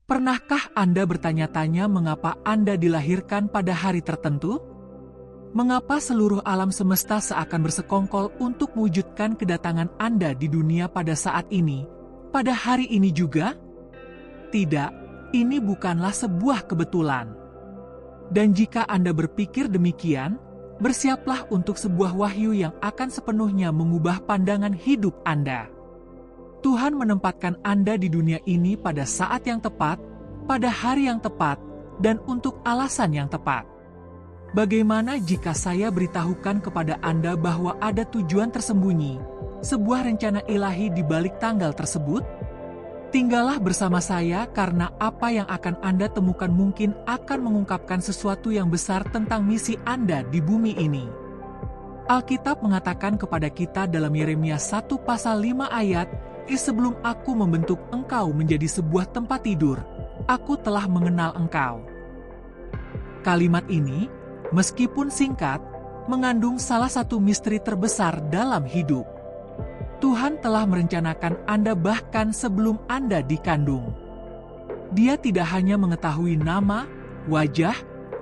Pernahkah Anda bertanya-tanya mengapa Anda dilahirkan pada hari tertentu? Mengapa seluruh alam semesta seakan bersekongkol untuk mewujudkan kedatangan Anda di dunia pada saat ini, pada hari ini juga? Tidak, ini bukanlah sebuah kebetulan. Dan jika Anda berpikir demikian, bersiaplah untuk sebuah wahyu yang akan sepenuhnya mengubah pandangan hidup Anda. Tuhan menempatkan Anda di dunia ini pada saat yang tepat, pada hari yang tepat, dan untuk alasan yang tepat. Bagaimana jika saya beritahukan kepada Anda bahwa ada tujuan tersembunyi, sebuah rencana ilahi di balik tanggal tersebut? Tinggallah bersama saya karena apa yang akan Anda temukan mungkin akan mengungkapkan sesuatu yang besar tentang misi Anda di bumi ini. Alkitab mengatakan kepada kita dalam Yeremia 1 pasal 5 ayat, sebelum aku membentuk engkau menjadi sebuah tempat tidur, aku telah mengenal engkau. Kalimat ini, meskipun singkat, mengandung salah satu misteri terbesar dalam hidup. Tuhan telah merencanakan Anda bahkan sebelum Anda dikandung. Dia tidak hanya mengetahui nama, wajah,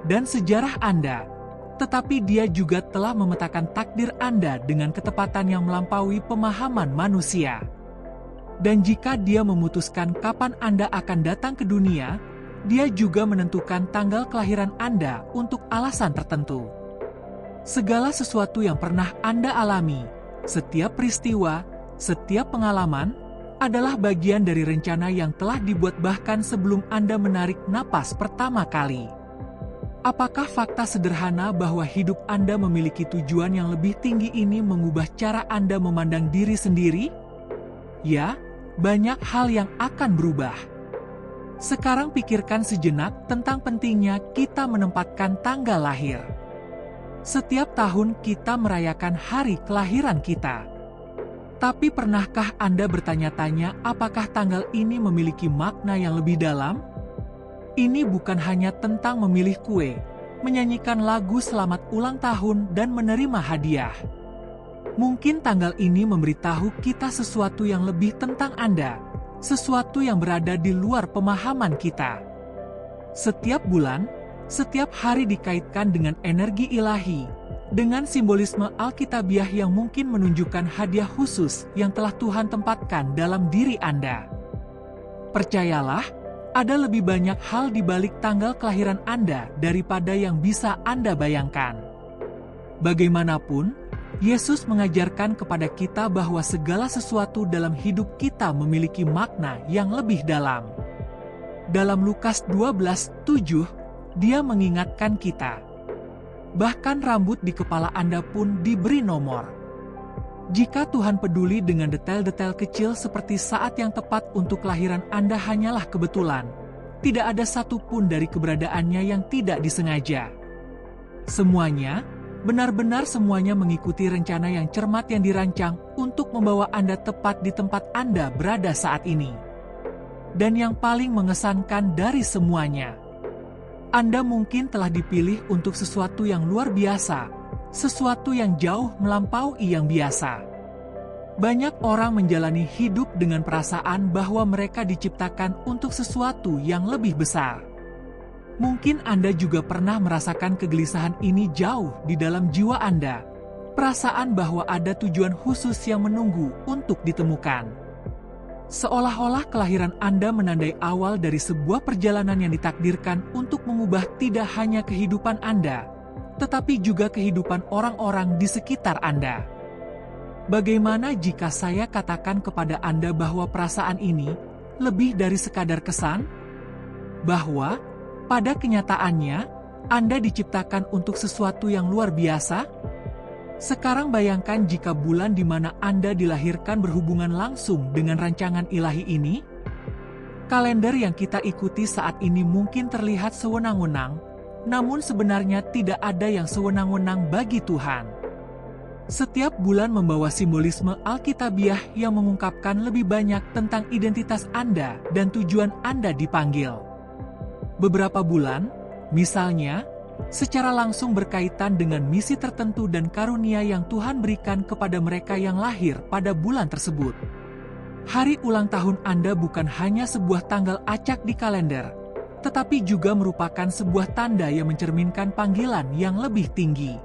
dan sejarah Anda, tetapi Dia juga telah memetakan takdir Anda dengan ketepatan yang melampaui pemahaman manusia. Dan jika Dia memutuskan kapan Anda akan datang ke dunia, Dia juga menentukan tanggal kelahiran Anda untuk alasan tertentu. Segala sesuatu yang pernah Anda alami, setiap peristiwa, setiap pengalaman, adalah bagian dari rencana yang telah dibuat bahkan sebelum Anda menarik napas pertama kali. Apakah fakta sederhana bahwa hidup Anda memiliki tujuan yang lebih tinggi ini mengubah cara Anda memandang diri sendiri? Ya, banyak hal yang akan berubah. Sekarang pikirkan sejenak tentang pentingnya kita menempatkan tanggal lahir. Setiap tahun kita merayakan hari kelahiran kita. Tapi pernahkah Anda bertanya-tanya apakah tanggal ini memiliki makna yang lebih dalam? Ini bukan hanya tentang memilih kue, menyanyikan lagu selamat ulang tahun dan menerima hadiah. Mungkin tanggal ini memberitahu kita sesuatu yang lebih tentang Anda, sesuatu yang berada di luar pemahaman kita. Setiap bulan, setiap hari dikaitkan dengan energi ilahi, dengan simbolisme Alkitabiah yang mungkin menunjukkan hadiah khusus yang telah Tuhan tempatkan dalam diri Anda. Percayalah, ada lebih banyak hal di balik tanggal kelahiran Anda daripada yang bisa Anda bayangkan. Bagaimanapun, Yesus mengajarkan kepada kita bahwa segala sesuatu dalam hidup kita memiliki makna yang lebih dalam. Dalam Lukas 12:7, Dia mengingatkan kita, bahkan rambut di kepala Anda pun diberi nomor. Jika Tuhan peduli dengan detail-detail kecil seperti saat yang tepat untuk kelahiran Anda hanyalah kebetulan, tidak ada satupun dari keberadaannya yang tidak disengaja. Semuanya, benar-benar semuanya mengikuti rencana yang cermat yang dirancang untuk membawa Anda tepat di tempat Anda berada saat ini. Dan yang paling mengesankan dari semuanya, Anda mungkin telah dipilih untuk sesuatu yang luar biasa, sesuatu yang jauh melampaui yang biasa. Banyak orang menjalani hidup dengan perasaan bahwa mereka diciptakan untuk sesuatu yang lebih besar. Mungkin Anda juga pernah merasakan kegelisahan ini jauh di dalam jiwa Anda. Perasaan bahwa ada tujuan khusus yang menunggu untuk ditemukan. Seolah-olah kelahiran Anda menandai awal dari sebuah perjalanan yang ditakdirkan untuk mengubah tidak hanya kehidupan Anda, tetapi juga kehidupan orang-orang di sekitar Anda. Bagaimana jika saya katakan kepada Anda bahwa perasaan ini lebih dari sekadar kesan? Bahwa pada kenyataannya, Anda diciptakan untuk sesuatu yang luar biasa? Sekarang bayangkan jika bulan di mana Anda dilahirkan berhubungan langsung dengan rancangan ilahi ini. Kalender yang kita ikuti saat ini mungkin terlihat sewenang-wenang, namun sebenarnya tidak ada yang sewenang-wenang bagi Tuhan. Setiap bulan membawa simbolisme Alkitabiah yang mengungkapkan lebih banyak tentang identitas Anda dan tujuan Anda dipanggil. Beberapa bulan, misalnya, secara langsung berkaitan dengan misi tertentu dan karunia yang Tuhan berikan kepada mereka yang lahir pada bulan tersebut. Hari ulang tahun Anda bukan hanya sebuah tanggal acak di kalender, tetapi juga merupakan sebuah tanda yang mencerminkan panggilan yang lebih tinggi.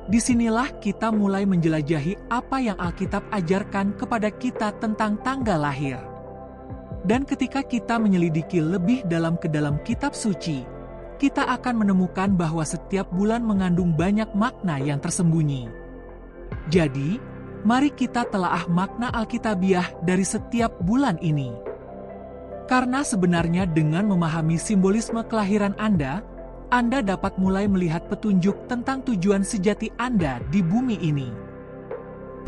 Disinilah kita mulai menjelajahi apa yang Alkitab ajarkan kepada kita tentang tanggal lahir. Dan ketika kita menyelidiki lebih dalam ke dalam kitab suci, kita akan menemukan bahwa setiap bulan mengandung banyak makna yang tersembunyi. Jadi, mari kita telaah makna Alkitabiah dari setiap bulan ini. Karena sebenarnya dengan memahami simbolisme kelahiran Anda dapat mulai melihat petunjuk tentang tujuan sejati Anda di bumi ini.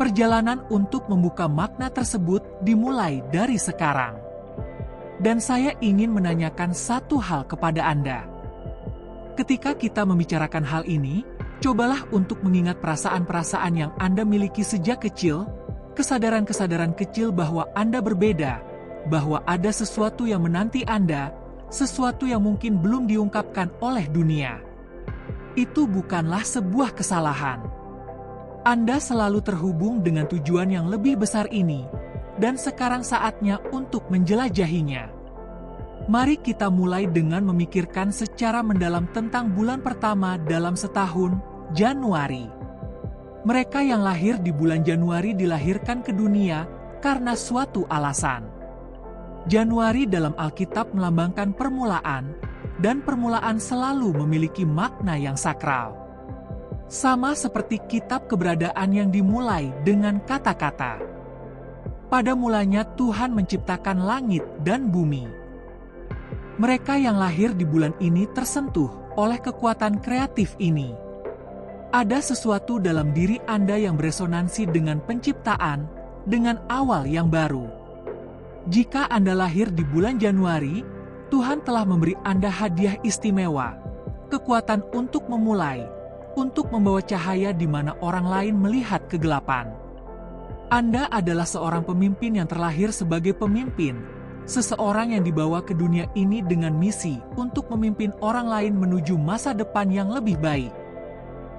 Perjalanan untuk membuka makna tersebut dimulai dari sekarang. Dan saya ingin menanyakan satu hal kepada Anda. Ketika kita membicarakan hal ini, cobalah untuk mengingat perasaan-perasaan yang Anda miliki sejak kecil, kesadaran-kesadaran kecil bahwa Anda berbeda, bahwa ada sesuatu yang menanti Anda, sesuatu yang mungkin belum diungkapkan oleh dunia. Itu bukanlah sebuah kesalahan. Anda selalu terhubung dengan tujuan yang lebih besar ini, dan sekarang saatnya untuk menjelajahinya. Mari kita mulai dengan memikirkan secara mendalam tentang bulan pertama dalam setahun, Januari. Mereka yang lahir di bulan Januari dilahirkan ke dunia karena suatu alasan. Januari dalam Alkitab melambangkan permulaan, dan permulaan selalu memiliki makna yang sakral. Sama seperti kitab Keberadaan yang dimulai dengan kata-kata, "Pada mulanya Tuhan menciptakan langit dan bumi." Mereka yang lahir di bulan ini tersentuh oleh kekuatan kreatif ini. Ada sesuatu dalam diri Anda yang beresonansi dengan penciptaan, dengan awal yang baru. Jika Anda lahir di bulan Januari, Tuhan telah memberi Anda hadiah istimewa, kekuatan untuk memulai, untuk membawa cahaya di mana orang lain melihat kegelapan. Anda adalah seorang pemimpin yang terlahir sebagai pemimpin, seseorang yang dibawa ke dunia ini dengan misi untuk memimpin orang lain menuju masa depan yang lebih baik.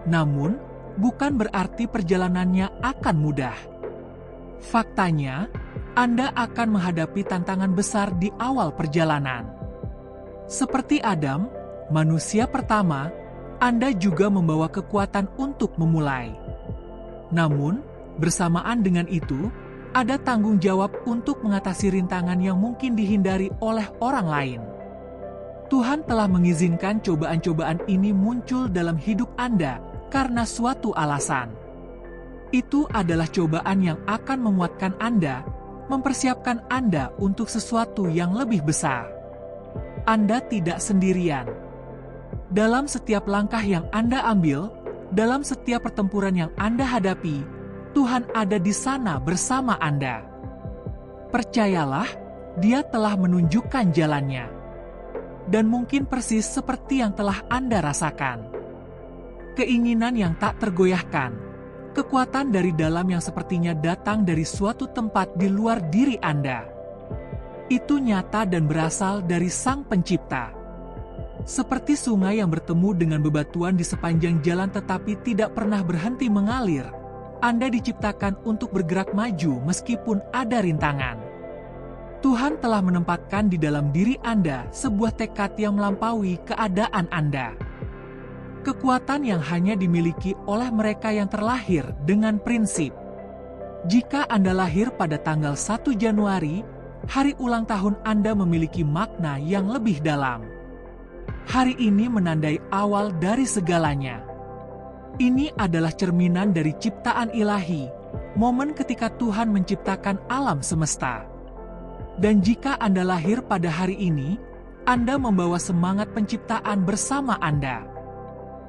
Namun, bukan berarti perjalanannya akan mudah. Faktanya, Anda akan menghadapi tantangan besar di awal perjalanan. Seperti Adam, manusia pertama, Anda juga membawa kekuatan untuk memulai. Namun, bersamaan dengan itu, ada tanggung jawab untuk mengatasi rintangan yang mungkin dihindari oleh orang lain. Tuhan telah mengizinkan cobaan-cobaan ini muncul dalam hidup Anda karena suatu alasan. Itu adalah cobaan yang akan menguatkan Anda, mempersiapkan Anda untuk sesuatu yang lebih besar. Anda tidak sendirian. Dalam setiap langkah yang Anda ambil, dalam setiap pertempuran yang Anda hadapi, Tuhan ada di sana bersama Anda. Percayalah, Dia telah menunjukkan jalannya. Dan mungkin persis seperti yang telah Anda rasakan. Keinginan yang tak tergoyahkan, kekuatan dari dalam yang sepertinya datang dari suatu tempat di luar diri Anda. Itu nyata dan berasal dari Sang Pencipta. Seperti sungai yang bertemu dengan bebatuan di sepanjang jalan tetapi tidak pernah berhenti mengalir, Anda diciptakan untuk bergerak maju meskipun ada rintangan. Tuhan telah menempatkan di dalam diri Anda sebuah tekad yang melampaui keadaan Anda. Kekuatan yang hanya dimiliki oleh mereka yang terlahir dengan prinsip. Jika Anda lahir pada tanggal 1 Januari, hari ulang tahun Anda memiliki makna yang lebih dalam. Hari ini menandai awal dari segalanya. Ini adalah cerminan dari ciptaan ilahi, momen ketika Tuhan menciptakan alam semesta. Dan jika Anda lahir pada hari ini, Anda membawa semangat penciptaan bersama Anda.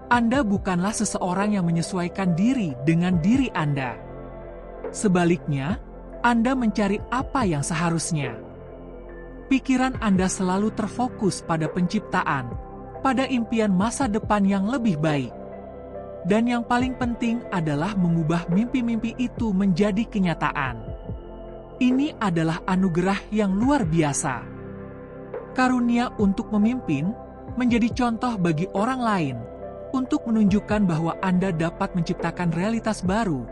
Anda bukanlah seseorang yang menyesuaikan diri dengan diri Anda. Sebaliknya, Anda mencari apa yang seharusnya. Pikiran Anda selalu terfokus pada penciptaan, pada impian masa depan yang lebih baik. Dan yang paling penting adalah mengubah mimpi-mimpi itu menjadi kenyataan. Ini adalah anugerah yang luar biasa. Karunia untuk memimpin menjadi contoh bagi orang lain, untuk menunjukkan bahwa Anda dapat menciptakan realitas baru,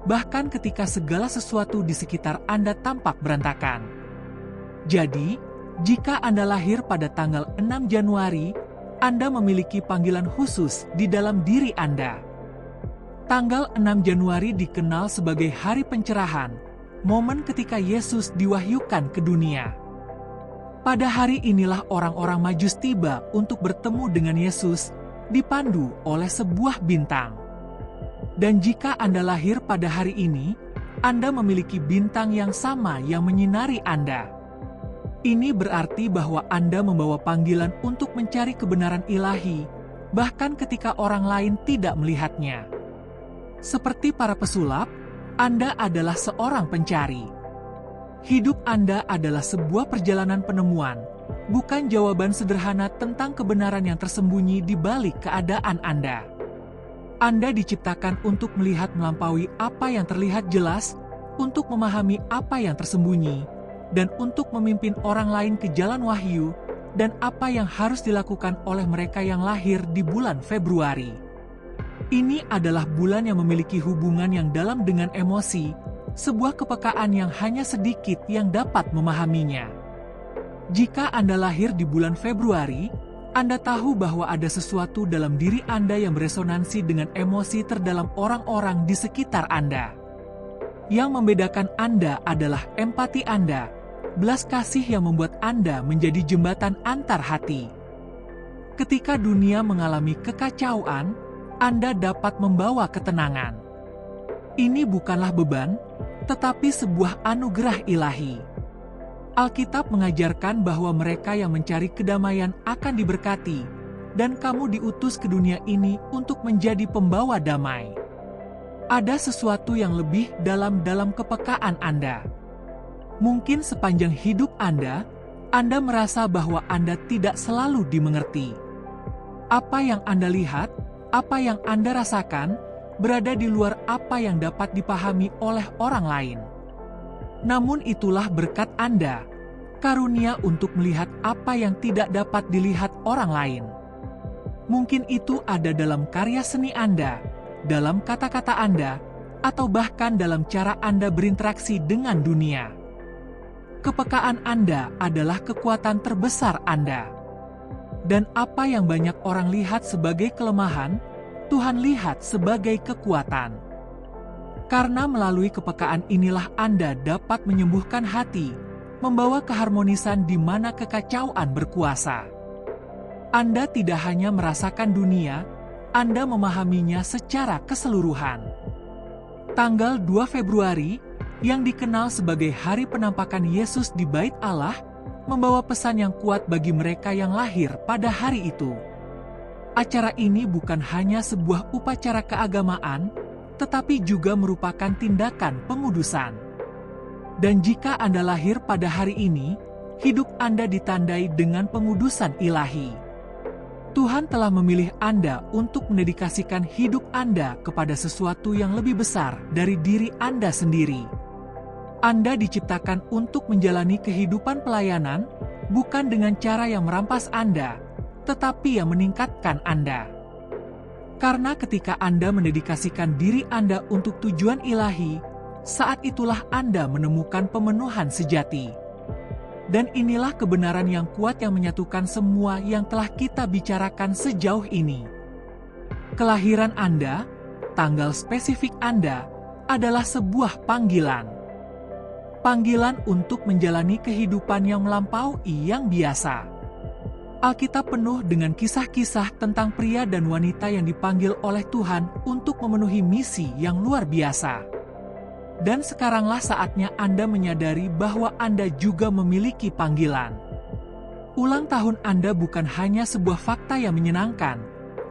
bahkan ketika segala sesuatu di sekitar Anda tampak berantakan. Jadi, jika Anda lahir pada tanggal 6 Januari, Anda memiliki panggilan khusus di dalam diri Anda. Tanggal 6 Januari dikenal sebagai hari pencerahan, momen ketika Yesus diwahyukan ke dunia. Pada hari inilah orang-orang Majus tiba untuk bertemu dengan Yesus, dipandu oleh sebuah bintang. Dan jika Anda lahir pada hari ini, Anda memiliki bintang yang sama yang menyinari Anda. Ini berarti bahwa Anda membawa panggilan untuk mencari kebenaran ilahi, bahkan ketika orang lain tidak melihatnya. Seperti para pesulap, Anda adalah seorang pencari. Hidup Anda adalah sebuah perjalanan penemuan, bukan jawaban sederhana tentang kebenaran yang tersembunyi di balik keadaan Anda. Anda diciptakan untuk melihat melampaui apa yang terlihat jelas, untuk memahami apa yang tersembunyi, dan untuk memimpin orang lain ke jalan wahyu, dan apa yang harus dilakukan oleh mereka yang lahir di bulan Februari. Ini adalah bulan yang memiliki hubungan yang dalam dengan emosi, sebuah kepekaan yang hanya sedikit yang dapat memahaminya. Jika Anda lahir di bulan Februari, Anda tahu bahwa ada sesuatu dalam diri Anda yang beresonansi dengan emosi terdalam orang-orang di sekitar Anda. Yang membedakan Anda adalah empati Anda, belas kasih yang membuat Anda menjadi jembatan antar hati. Ketika dunia mengalami kekacauan, Anda dapat membawa ketenangan. Ini bukanlah beban, tetapi sebuah anugerah ilahi. Alkitab mengajarkan bahwa mereka yang mencari kedamaian akan diberkati, dan kamu diutus ke dunia ini untuk menjadi pembawa damai. Ada sesuatu yang lebih dalam kepekaan Anda. Mungkin sepanjang hidup Anda merasa bahwa Anda tidak selalu dimengerti. Apa yang Anda lihat, apa yang Anda rasakan, berada di luar apa yang dapat dipahami oleh orang lain. Namun itulah berkat Anda, karunia untuk melihat apa yang tidak dapat dilihat orang lain. Mungkin itu ada dalam karya seni Anda, dalam kata-kata Anda, atau bahkan dalam cara Anda berinteraksi dengan dunia. Kepekaan Anda adalah kekuatan terbesar Anda. Dan apa yang banyak orang lihat sebagai kelemahan, Tuhan lihat sebagai kekuatan. Karena melalui kepekaan inilah Anda dapat menyembuhkan hati, membawa keharmonisan di mana kekacauan berkuasa. Anda tidak hanya merasakan dunia, Anda memahaminya secara keseluruhan. Tanggal 2 Februari, yang dikenal sebagai Hari Penampakan Yesus di Bait Allah, membawa pesan yang kuat bagi mereka yang lahir pada hari itu. Acara ini bukan hanya sebuah upacara keagamaan, tetapi juga merupakan tindakan pengudusan. Dan jika Anda lahir pada hari ini, hidup Anda ditandai dengan pengudusan ilahi. Tuhan telah memilih Anda untuk mendedikasikan hidup Anda kepada sesuatu yang lebih besar dari diri Anda sendiri. Anda diciptakan untuk menjalani kehidupan pelayanan, bukan dengan cara yang merampas Anda, tetapi yang meningkatkan Anda. Karena ketika Anda mendedikasikan diri Anda untuk tujuan ilahi, saat itulah Anda menemukan pemenuhan sejati. Dan inilah kebenaran yang kuat yang menyatukan semua yang telah kita bicarakan sejauh ini. Kelahiran Anda, tanggal spesifik Anda, adalah sebuah panggilan. Panggilan untuk menjalani kehidupan yang melampaui yang biasa. Alkitab penuh dengan kisah-kisah tentang pria dan wanita yang dipanggil oleh Tuhan untuk memenuhi misi yang luar biasa. Dan sekaranglah saatnya Anda menyadari bahwa Anda juga memiliki panggilan. Ulang tahun Anda bukan hanya sebuah fakta yang menyenangkan.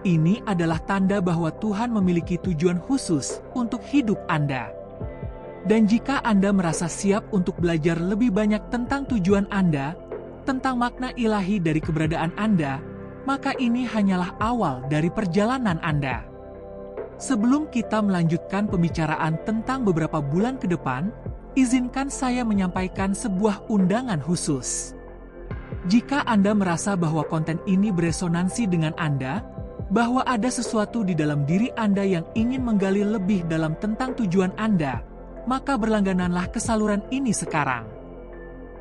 Ini adalah tanda bahwa Tuhan memiliki tujuan khusus untuk hidup Anda. Dan jika Anda merasa siap untuk belajar lebih banyak tentang tujuan Anda, tentang makna ilahi dari keberadaan Anda, maka ini hanyalah awal dari perjalanan Anda. Sebelum kita melanjutkan pembicaraan tentang beberapa bulan ke depan, izinkan saya menyampaikan sebuah undangan khusus. Jika Anda merasa bahwa konten ini beresonansi dengan Anda, bahwa ada sesuatu di dalam diri Anda yang ingin menggali lebih dalam tentang tujuan Anda, maka berlanggananlah ke saluran ini sekarang.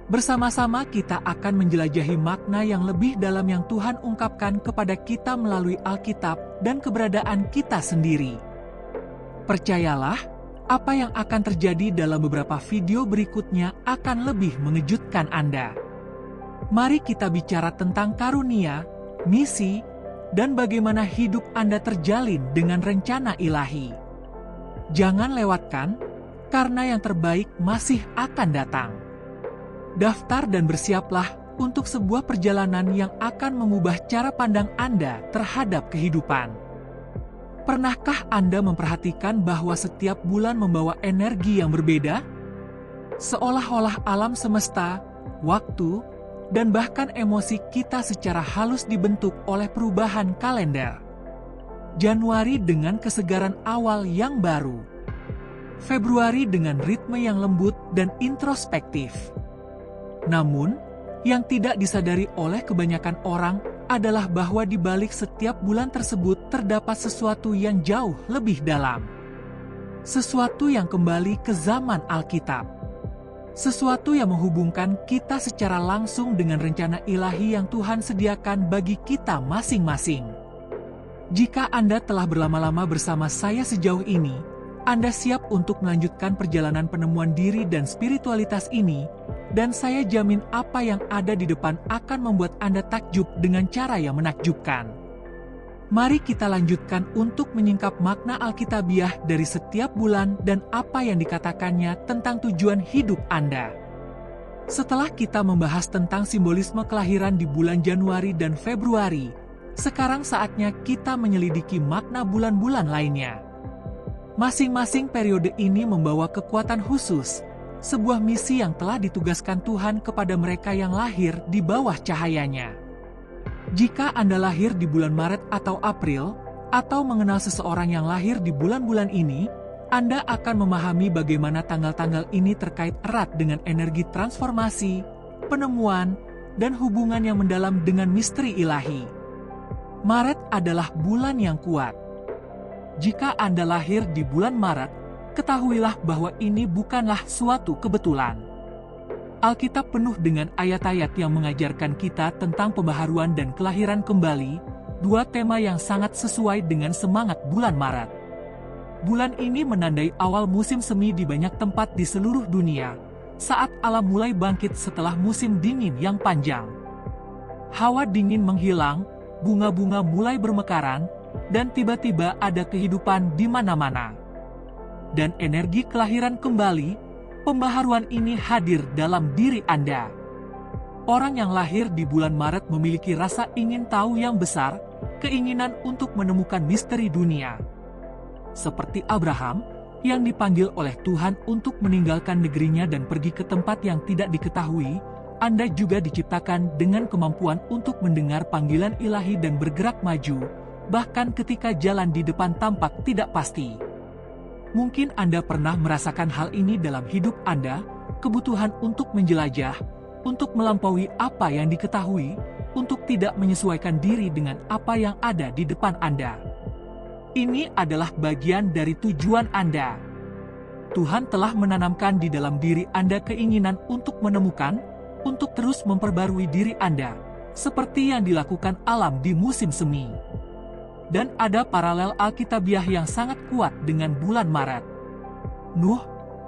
Bersama-sama kita akan menjelajahi makna yang lebih dalam yang Tuhan ungkapkan kepada kita melalui Alkitab dan keberadaan kita sendiri. Percayalah, apa yang akan terjadi dalam beberapa video berikutnya akan lebih mengejutkan Anda. Mari kita bicara tentang karunia, misi, dan bagaimana hidup Anda terjalin dengan rencana ilahi. Jangan lewatkan, karena yang terbaik masih akan datang. Daftar dan bersiaplah untuk sebuah perjalanan yang akan mengubah cara pandang Anda terhadap kehidupan. Pernahkah Anda memperhatikan bahwa setiap bulan membawa energi yang berbeda? Seolah-olah alam semesta, waktu, dan bahkan emosi kita secara halus dibentuk oleh perubahan kalender. Januari dengan kesegaran awal yang baru. Februari dengan ritme yang lembut dan introspektif. Namun, yang tidak disadari oleh kebanyakan orang adalah bahwa di balik setiap bulan tersebut terdapat sesuatu yang jauh lebih dalam. Sesuatu yang kembali ke zaman Alkitab. Sesuatu yang menghubungkan kita secara langsung dengan rencana ilahi yang Tuhan sediakan bagi kita masing-masing. Jika Anda telah berlama-lama bersama saya sejauh ini, Anda siap untuk melanjutkan perjalanan penemuan diri dan spiritualitas ini, dan saya jamin apa yang ada di depan akan membuat Anda takjub dengan cara yang menakjubkan. Mari kita lanjutkan untuk menyingkap makna Alkitabiah dari setiap bulan dan apa yang dikatakannya tentang tujuan hidup Anda. Setelah kita membahas tentang simbolisme kelahiran di bulan Januari dan Februari, sekarang saatnya kita menyelidiki makna bulan-bulan lainnya. Masing-masing periode ini membawa kekuatan khusus, sebuah misi yang telah ditugaskan Tuhan kepada mereka yang lahir di bawah cahayanya. Jika Anda lahir di bulan Maret atau April, atau mengenal seseorang yang lahir di bulan-bulan ini, Anda akan memahami bagaimana tanggal-tanggal ini terkait erat dengan energi transformasi, penemuan, dan hubungan yang mendalam dengan misteri ilahi. Maret adalah bulan yang kuat. Jika Anda lahir di bulan Maret, ketahuilah bahwa ini bukanlah suatu kebetulan. Alkitab penuh dengan ayat-ayat yang mengajarkan kita tentang pembaharuan dan kelahiran kembali, dua tema yang sangat sesuai dengan semangat bulan Maret. Bulan ini menandai awal musim semi di banyak tempat di seluruh dunia, saat alam mulai bangkit setelah musim dingin yang panjang. Hawa dingin menghilang, bunga-bunga mulai bermekaran, dan tiba-tiba ada kehidupan di mana-mana. Dan energi kelahiran kembali, pembaharuan ini hadir dalam diri Anda. Orang yang lahir di bulan Maret memiliki rasa ingin tahu yang besar, keinginan untuk menemukan misteri dunia. Seperti Abraham, yang dipanggil oleh Tuhan untuk meninggalkan negerinya dan pergi ke tempat yang tidak diketahui, Anda juga diciptakan dengan kemampuan untuk mendengar panggilan ilahi dan bergerak maju, bahkan ketika jalan di depan tampak tidak pasti. Mungkin Anda pernah merasakan hal ini dalam hidup Anda, kebutuhan untuk menjelajah, untuk melampaui apa yang diketahui, untuk tidak menyesuaikan diri dengan apa yang ada di depan Anda. Ini adalah bagian dari tujuan Anda. Tuhan telah menanamkan di dalam diri Anda keinginan untuk menemukan, untuk terus memperbarui diri Anda, seperti yang dilakukan alam di musim semi. Dan ada paralel Alkitabiah yang sangat kuat dengan bulan Maret. Nuh,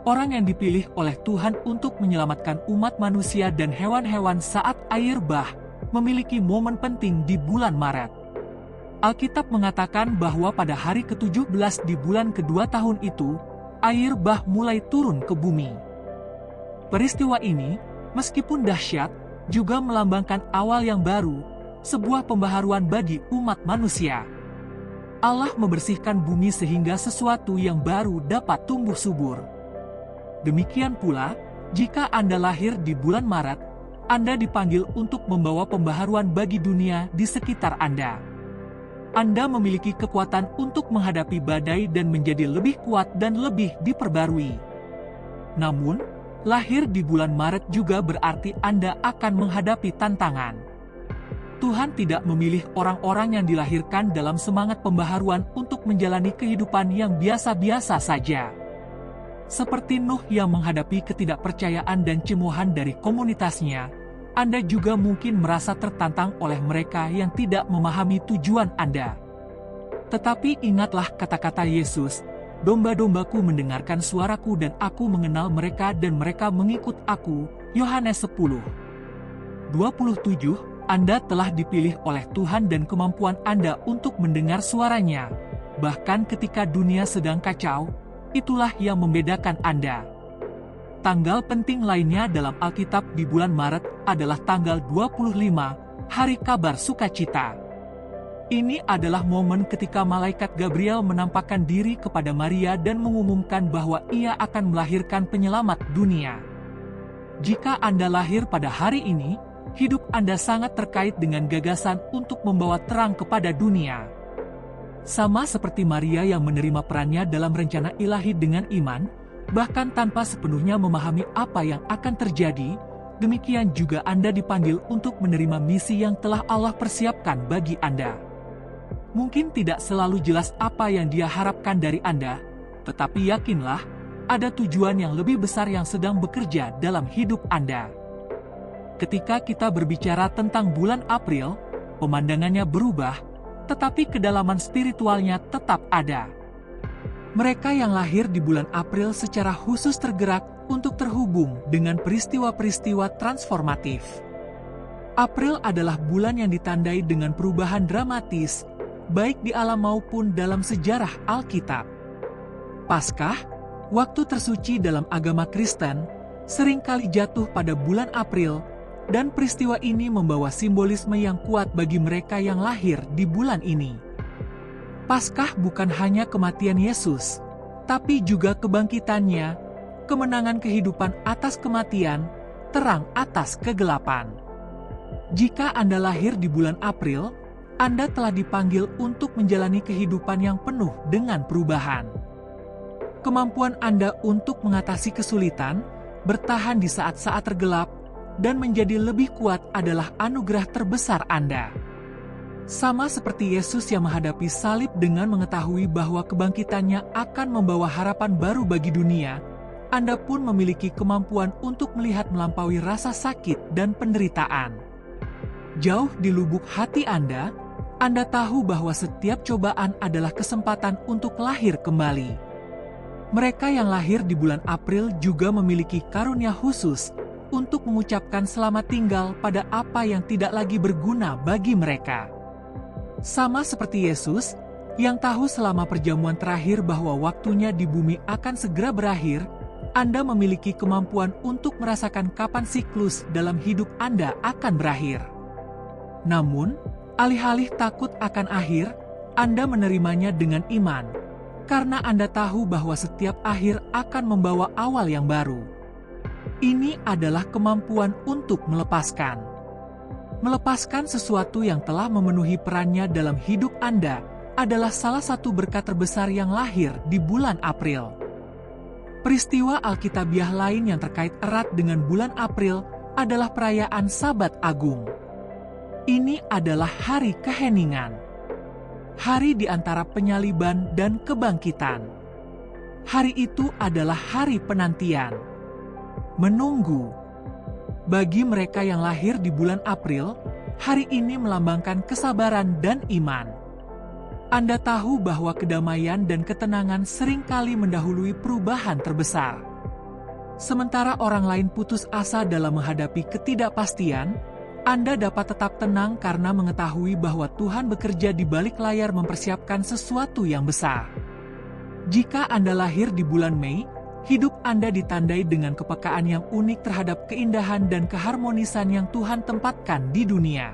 orang yang dipilih oleh Tuhan untuk menyelamatkan umat manusia dan hewan-hewan saat air bah, memiliki momen penting di bulan Maret. Alkitab mengatakan bahwa pada hari ke-17 di bulan kedua tahun itu, air bah mulai turun ke bumi. Peristiwa ini, meskipun dahsyat, juga melambangkan awal yang baru, sebuah pembaharuan bagi umat manusia. Allah membersihkan bumi sehingga sesuatu yang baru dapat tumbuh subur. Demikian pula, jika Anda lahir di bulan Maret, Anda dipanggil untuk membawa pembaharuan bagi dunia di sekitar Anda. Anda memiliki kekuatan untuk menghadapi badai dan menjadi lebih kuat dan lebih diperbarui. Namun, lahir di bulan Maret juga berarti Anda akan menghadapi tantangan. Tuhan tidak memilih orang-orang yang dilahirkan dalam semangat pembaharuan untuk menjalani kehidupan yang biasa-biasa saja. Seperti Nuh yang menghadapi ketidakpercayaan dan cemoohan dari komunitasnya, Anda juga mungkin merasa tertantang oleh mereka yang tidak memahami tujuan Anda. Tetapi ingatlah kata-kata Yesus, "Domba-dombaku mendengarkan suaraku dan aku mengenal mereka dan mereka mengikut aku." Yohanes 10:27. Anda telah dipilih oleh Tuhan dan kemampuan Anda untuk mendengar suaranya. Bahkan ketika dunia sedang kacau, itulah yang membedakan Anda. Tanggal penting lainnya dalam Alkitab di bulan Maret adalah tanggal 25, Hari Kabar Sukacita. Ini adalah momen ketika malaikat Gabriel menampakkan diri kepada Maria dan mengumumkan bahwa ia akan melahirkan penyelamat dunia. Jika Anda lahir pada hari ini, hidup Anda sangat terkait dengan gagasan untuk membawa terang kepada dunia. Sama seperti Maria yang menerima perannya dalam rencana ilahi dengan iman, bahkan tanpa sepenuhnya memahami apa yang akan terjadi, demikian juga Anda dipanggil untuk menerima misi yang telah Allah persiapkan bagi Anda. Mungkin tidak selalu jelas apa yang Dia harapkan dari Anda, tetapi yakinlah, ada tujuan yang lebih besar yang sedang bekerja dalam hidup Anda. Ketika kita berbicara tentang bulan April, pemandangannya berubah, tetapi kedalaman spiritualnya tetap ada. Mereka yang lahir di bulan April secara khusus tergerak untuk terhubung dengan peristiwa-peristiwa transformatif. April adalah bulan yang ditandai dengan perubahan dramatis, baik di alam maupun dalam sejarah Alkitab. Paskah, waktu tersuci dalam agama Kristen, seringkali jatuh pada bulan April, dan peristiwa ini membawa simbolisme yang kuat bagi mereka yang lahir di bulan ini. Paskah bukan hanya kematian Yesus, tapi juga kebangkitannya, kemenangan kehidupan atas kematian, terang atas kegelapan. Jika Anda lahir di bulan April, Anda telah dipanggil untuk menjalani kehidupan yang penuh dengan perubahan. Kemampuan Anda untuk mengatasi kesulitan, bertahan di saat-saat tergelap, dan menjadi lebih kuat adalah anugerah terbesar Anda. Sama seperti Yesus yang menghadapi salib dengan mengetahui bahwa kebangkitannya akan membawa harapan baru bagi dunia, Anda pun memiliki kemampuan untuk melihat melampaui rasa sakit dan penderitaan. Jauh di lubuk hati Anda tahu bahwa setiap cobaan adalah kesempatan untuk lahir kembali. Mereka yang lahir di bulan April juga memiliki karunia khusus untuk mengucapkan selamat tinggal pada apa yang tidak lagi berguna bagi mereka. Sama seperti Yesus, yang tahu selama perjamuan terakhir bahwa waktunya di bumi akan segera berakhir, Anda memiliki kemampuan untuk merasakan kapan siklus dalam hidup Anda akan berakhir. Namun, alih-alih takut akan akhir, Anda menerimanya dengan iman, karena Anda tahu bahwa setiap akhir akan membawa awal yang baru. Ini adalah kemampuan untuk melepaskan. Melepaskan sesuatu yang telah memenuhi perannya dalam hidup Anda adalah salah satu berkat terbesar yang lahir di bulan April. Peristiwa Alkitabiah lain yang terkait erat dengan bulan April adalah perayaan Sabat Agung. Ini adalah hari keheningan. Hari di antara penyaliban dan kebangkitan. Hari itu adalah hari penantian. Menunggu. Bagi mereka yang lahir di bulan April, hari ini melambangkan kesabaran dan iman. Anda tahu bahwa kedamaian dan ketenangan seringkali mendahului perubahan terbesar. Sementara orang lain putus asa dalam menghadapi ketidakpastian, Anda dapat tetap tenang karena mengetahui bahwa Tuhan bekerja di balik layar mempersiapkan sesuatu yang besar. Jika Anda lahir di bulan Mei, hidup Anda ditandai dengan kepekaan yang unik terhadap keindahan dan keharmonisan yang Tuhan tempatkan di dunia.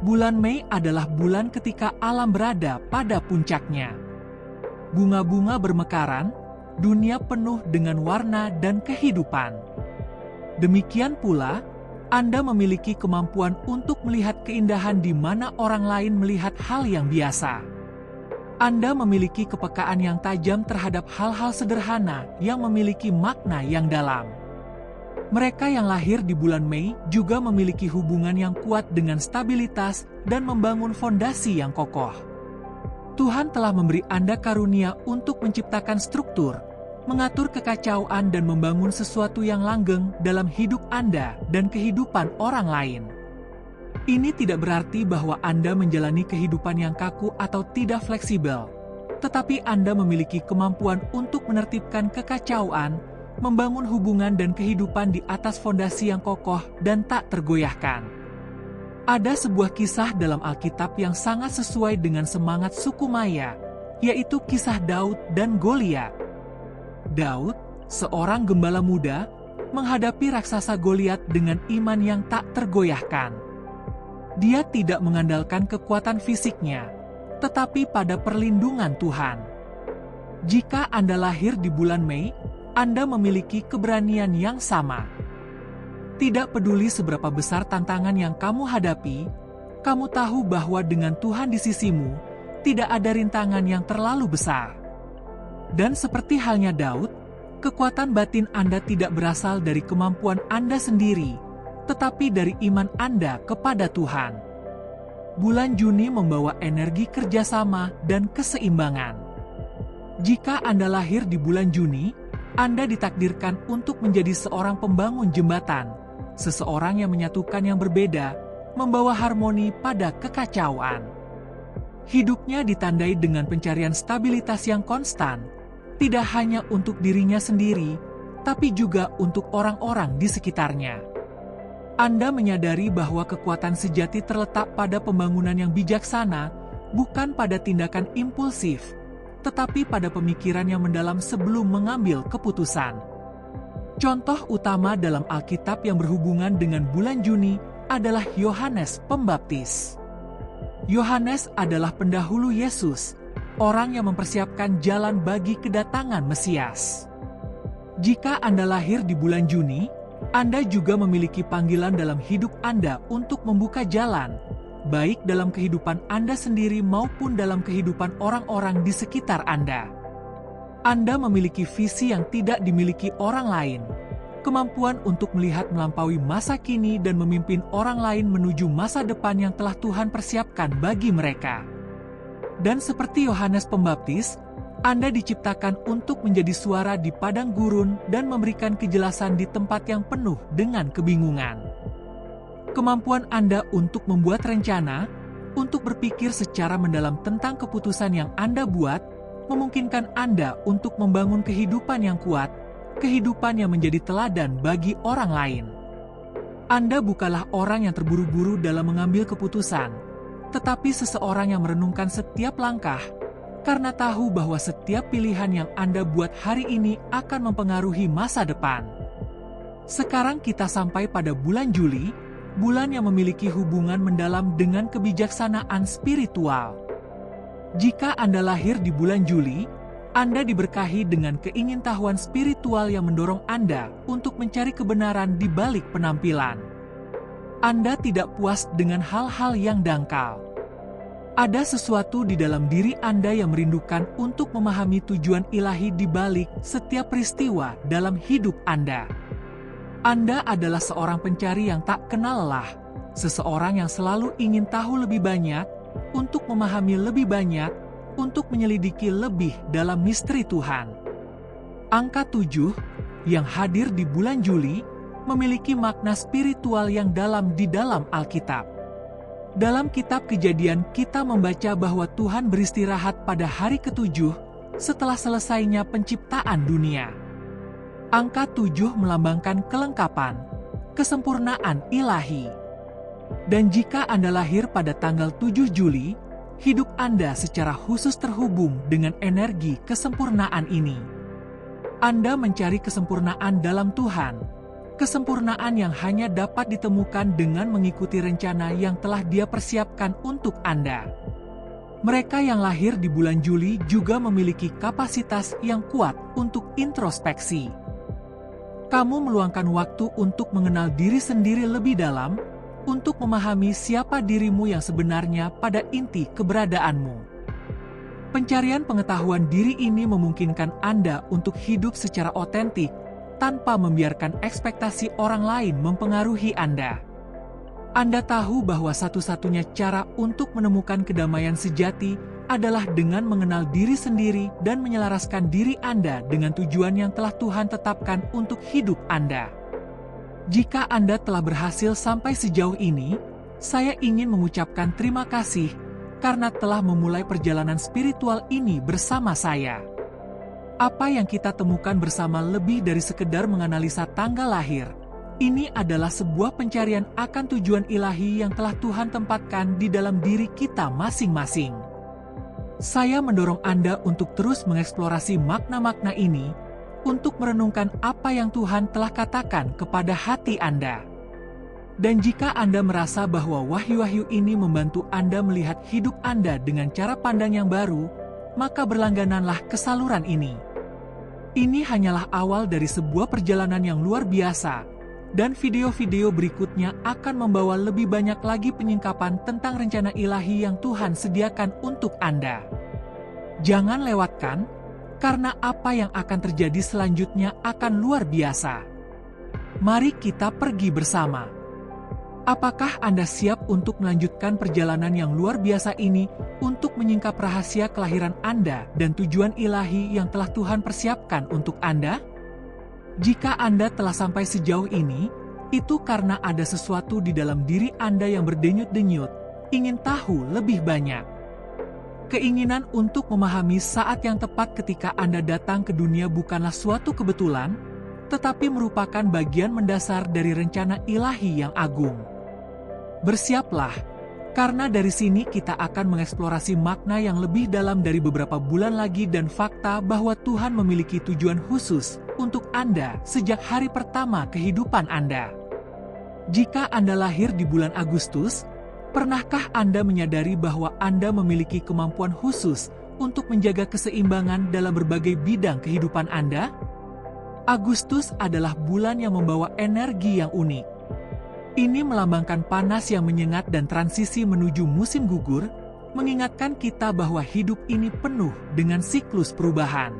Bulan Mei adalah bulan ketika alam berada pada puncaknya. Bunga-bunga bermekaran, dunia penuh dengan warna dan kehidupan. Demikian pula, Anda memiliki kemampuan untuk melihat keindahan di mana orang lain melihat hal yang biasa. Anda memiliki kepekaan yang tajam terhadap hal-hal sederhana yang memiliki makna yang dalam. Mereka yang lahir di bulan Mei juga memiliki hubungan yang kuat dengan stabilitas dan membangun fondasi yang kokoh. Tuhan telah memberi Anda karunia untuk menciptakan struktur, mengatur kekacauan dan membangun sesuatu yang langgeng dalam hidup Anda dan kehidupan orang lain. Ini tidak berarti bahwa Anda menjalani kehidupan yang kaku atau tidak fleksibel, tetapi Anda memiliki kemampuan untuk menertibkan kekacauan, membangun hubungan dan kehidupan di atas fondasi yang kokoh dan tak tergoyahkan. Ada sebuah kisah dalam Alkitab yang sangat sesuai dengan semangat suku Maya, yaitu kisah Daud dan Goliat. Daud, seorang gembala muda, menghadapi raksasa Goliat dengan iman yang tak tergoyahkan. Dia tidak mengandalkan kekuatan fisiknya, tetapi pada perlindungan Tuhan. Jika Anda lahir di bulan Mei, Anda memiliki keberanian yang sama. Tidak peduli seberapa besar tantangan yang kamu hadapi, kamu tahu bahwa dengan Tuhan di sisimu, tidak ada rintangan yang terlalu besar. Dan seperti halnya Daud, kekuatan batin Anda tidak berasal dari kemampuan Anda sendiri, tetapi dari iman Anda kepada Tuhan. Bulan Juni membawa energi kerjasama dan keseimbangan. Jika Anda lahir di bulan Juni, Anda ditakdirkan untuk menjadi seorang pembangun jembatan, seseorang yang menyatukan yang berbeda, membawa harmoni pada kekacauan. Hidupnya ditandai dengan pencarian stabilitas yang konstan, tidak hanya untuk dirinya sendiri, tapi juga untuk orang-orang di sekitarnya. Anda menyadari bahwa kekuatan sejati terletak pada pembangunan yang bijaksana, bukan pada tindakan impulsif, tetapi pada pemikiran yang mendalam sebelum mengambil keputusan. Contoh utama dalam Alkitab yang berhubungan dengan bulan Juni adalah Yohanes Pembaptis. Yohanes adalah pendahulu Yesus, orang yang mempersiapkan jalan bagi kedatangan Mesias. Jika Anda lahir di bulan Juni, Anda juga memiliki panggilan dalam hidup Anda untuk membuka jalan, baik dalam kehidupan Anda sendiri maupun dalam kehidupan orang-orang di sekitar Anda. Anda memiliki visi yang tidak dimiliki orang lain, kemampuan untuk melihat melampaui masa kini dan memimpin orang lain menuju masa depan yang telah Tuhan persiapkan bagi mereka. Dan seperti Yohanes Pembaptis, Anda diciptakan untuk menjadi suara di padang gurun dan memberikan kejelasan di tempat yang penuh dengan kebingungan. Kemampuan Anda untuk membuat rencana, untuk berpikir secara mendalam tentang keputusan yang Anda buat, memungkinkan Anda untuk membangun kehidupan yang kuat, kehidupan yang menjadi teladan bagi orang lain. Anda bukanlah orang yang terburu-buru dalam mengambil keputusan, tetapi seseorang yang merenungkan setiap langkah, karena tahu bahwa setiap pilihan yang Anda buat hari ini akan mempengaruhi masa depan. Sekarang kita sampai pada bulan Juli, bulan yang memiliki hubungan mendalam dengan kebijaksanaan spiritual. Jika Anda lahir di bulan Juli, Anda diberkahi dengan keingintahuan spiritual yang mendorong Anda untuk mencari kebenaran di balik penampilan. Anda tidak puas dengan hal-hal yang dangkal. Ada sesuatu di dalam diri Anda yang merindukan untuk memahami tujuan ilahi di balik setiap peristiwa dalam hidup Anda. Anda adalah seorang pencari yang tak kenal lelah, seseorang yang selalu ingin tahu lebih banyak, untuk memahami lebih banyak, untuk menyelidiki lebih dalam misteri Tuhan. Angka 7, yang hadir di bulan Juli, memiliki makna spiritual yang dalam di dalam Alkitab. Dalam kitab Kejadian kita membaca bahwa Tuhan beristirahat pada hari ke-7 setelah selesainya penciptaan dunia. Angka 7 melambangkan kelengkapan, kesempurnaan ilahi. Dan jika Anda lahir pada tanggal 7 Juli, hidup Anda secara khusus terhubung dengan energi kesempurnaan ini. Anda mencari kesempurnaan dalam Tuhan, kesempurnaan yang hanya dapat ditemukan dengan mengikuti rencana yang telah Dia persiapkan untuk Anda. Mereka yang lahir di bulan Juli juga memiliki kapasitas yang kuat untuk introspeksi. Kamu meluangkan waktu untuk mengenal diri sendiri lebih dalam, untuk memahami siapa dirimu yang sebenarnya pada inti keberadaanmu. Pencarian pengetahuan diri ini memungkinkan Anda untuk hidup secara otentik, tanpa membiarkan ekspektasi orang lain mempengaruhi Anda. Anda tahu bahwa satu-satunya cara untuk menemukan kedamaian sejati adalah dengan mengenal diri sendiri dan menyelaraskan diri Anda dengan tujuan yang telah Tuhan tetapkan untuk hidup Anda. Jika Anda telah berhasil sampai sejauh ini, saya ingin mengucapkan terima kasih karena telah memulai perjalanan spiritual ini bersama saya. Apa yang kita temukan bersama lebih dari sekedar menganalisa tanggal lahir. Ini adalah sebuah pencarian akan tujuan ilahi yang telah Tuhan tempatkan di dalam diri kita masing-masing. Saya mendorong Anda untuk terus mengeksplorasi makna-makna ini, untuk merenungkan apa yang Tuhan telah katakan kepada hati Anda. Dan jika Anda merasa bahwa wahyu-wahyu ini membantu Anda melihat hidup Anda dengan cara pandang yang baru, maka berlanggananlah ke saluran ini. Ini hanyalah awal dari sebuah perjalanan yang luar biasa, dan video-video berikutnya akan membawa lebih banyak lagi penyingkapan tentang rencana ilahi yang Tuhan sediakan untuk Anda. Jangan lewatkan, karena apa yang akan terjadi selanjutnya akan luar biasa. Mari kita pergi bersama. Apakah Anda siap untuk melanjutkan perjalanan yang luar biasa ini untuk menyingkap rahasia kelahiran Anda dan tujuan ilahi yang telah Tuhan persiapkan untuk Anda? Jika Anda telah sampai sejauh ini, itu karena ada sesuatu di dalam diri Anda yang berdenyut-denyut, ingin tahu lebih banyak. Keinginan untuk memahami saat yang tepat ketika Anda datang ke dunia bukanlah suatu kebetulan, tetapi merupakan bagian mendasar dari rencana ilahi yang agung. Bersiaplah, karena dari sini kita akan mengeksplorasi makna yang lebih dalam dari beberapa bulan lagi dan fakta bahwa Tuhan memiliki tujuan khusus untuk Anda sejak hari pertama kehidupan Anda. Jika Anda lahir di bulan Agustus, pernahkah Anda menyadari bahwa Anda memiliki kemampuan khusus untuk menjaga keseimbangan dalam berbagai bidang kehidupan Anda? Agustus adalah bulan yang membawa energi yang unik. Ini melambangkan panas yang menyengat dan transisi menuju musim gugur, mengingatkan kita bahwa hidup ini penuh dengan siklus perubahan.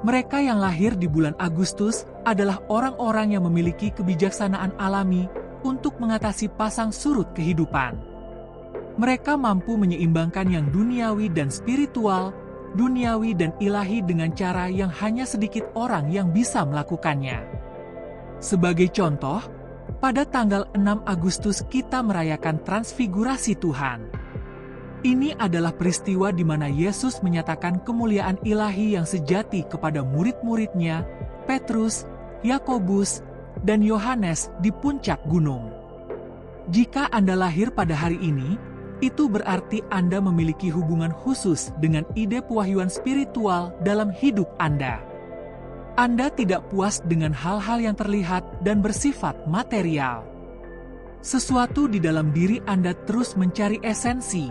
Mereka yang lahir di bulan Agustus adalah orang-orang yang memiliki kebijaksanaan alami untuk mengatasi pasang surut kehidupan. Mereka mampu menyeimbangkan yang duniawi dan spiritual, duniawi dan ilahi dengan cara yang hanya sedikit orang yang bisa melakukannya. Sebagai contoh, pada tanggal 6 Agustus kita merayakan transfigurasi Tuhan. Ini adalah peristiwa di mana Yesus menyatakan kemuliaan ilahi yang sejati kepada murid-muridnya, Petrus, Yakobus, dan Yohanes di puncak gunung. Jika Anda lahir pada hari ini, itu berarti Anda memiliki hubungan khusus dengan ide pewahyuan spiritual dalam hidup Anda. Anda tidak puas dengan hal-hal yang terlihat dan bersifat material. Sesuatu di dalam diri Anda terus mencari esensi,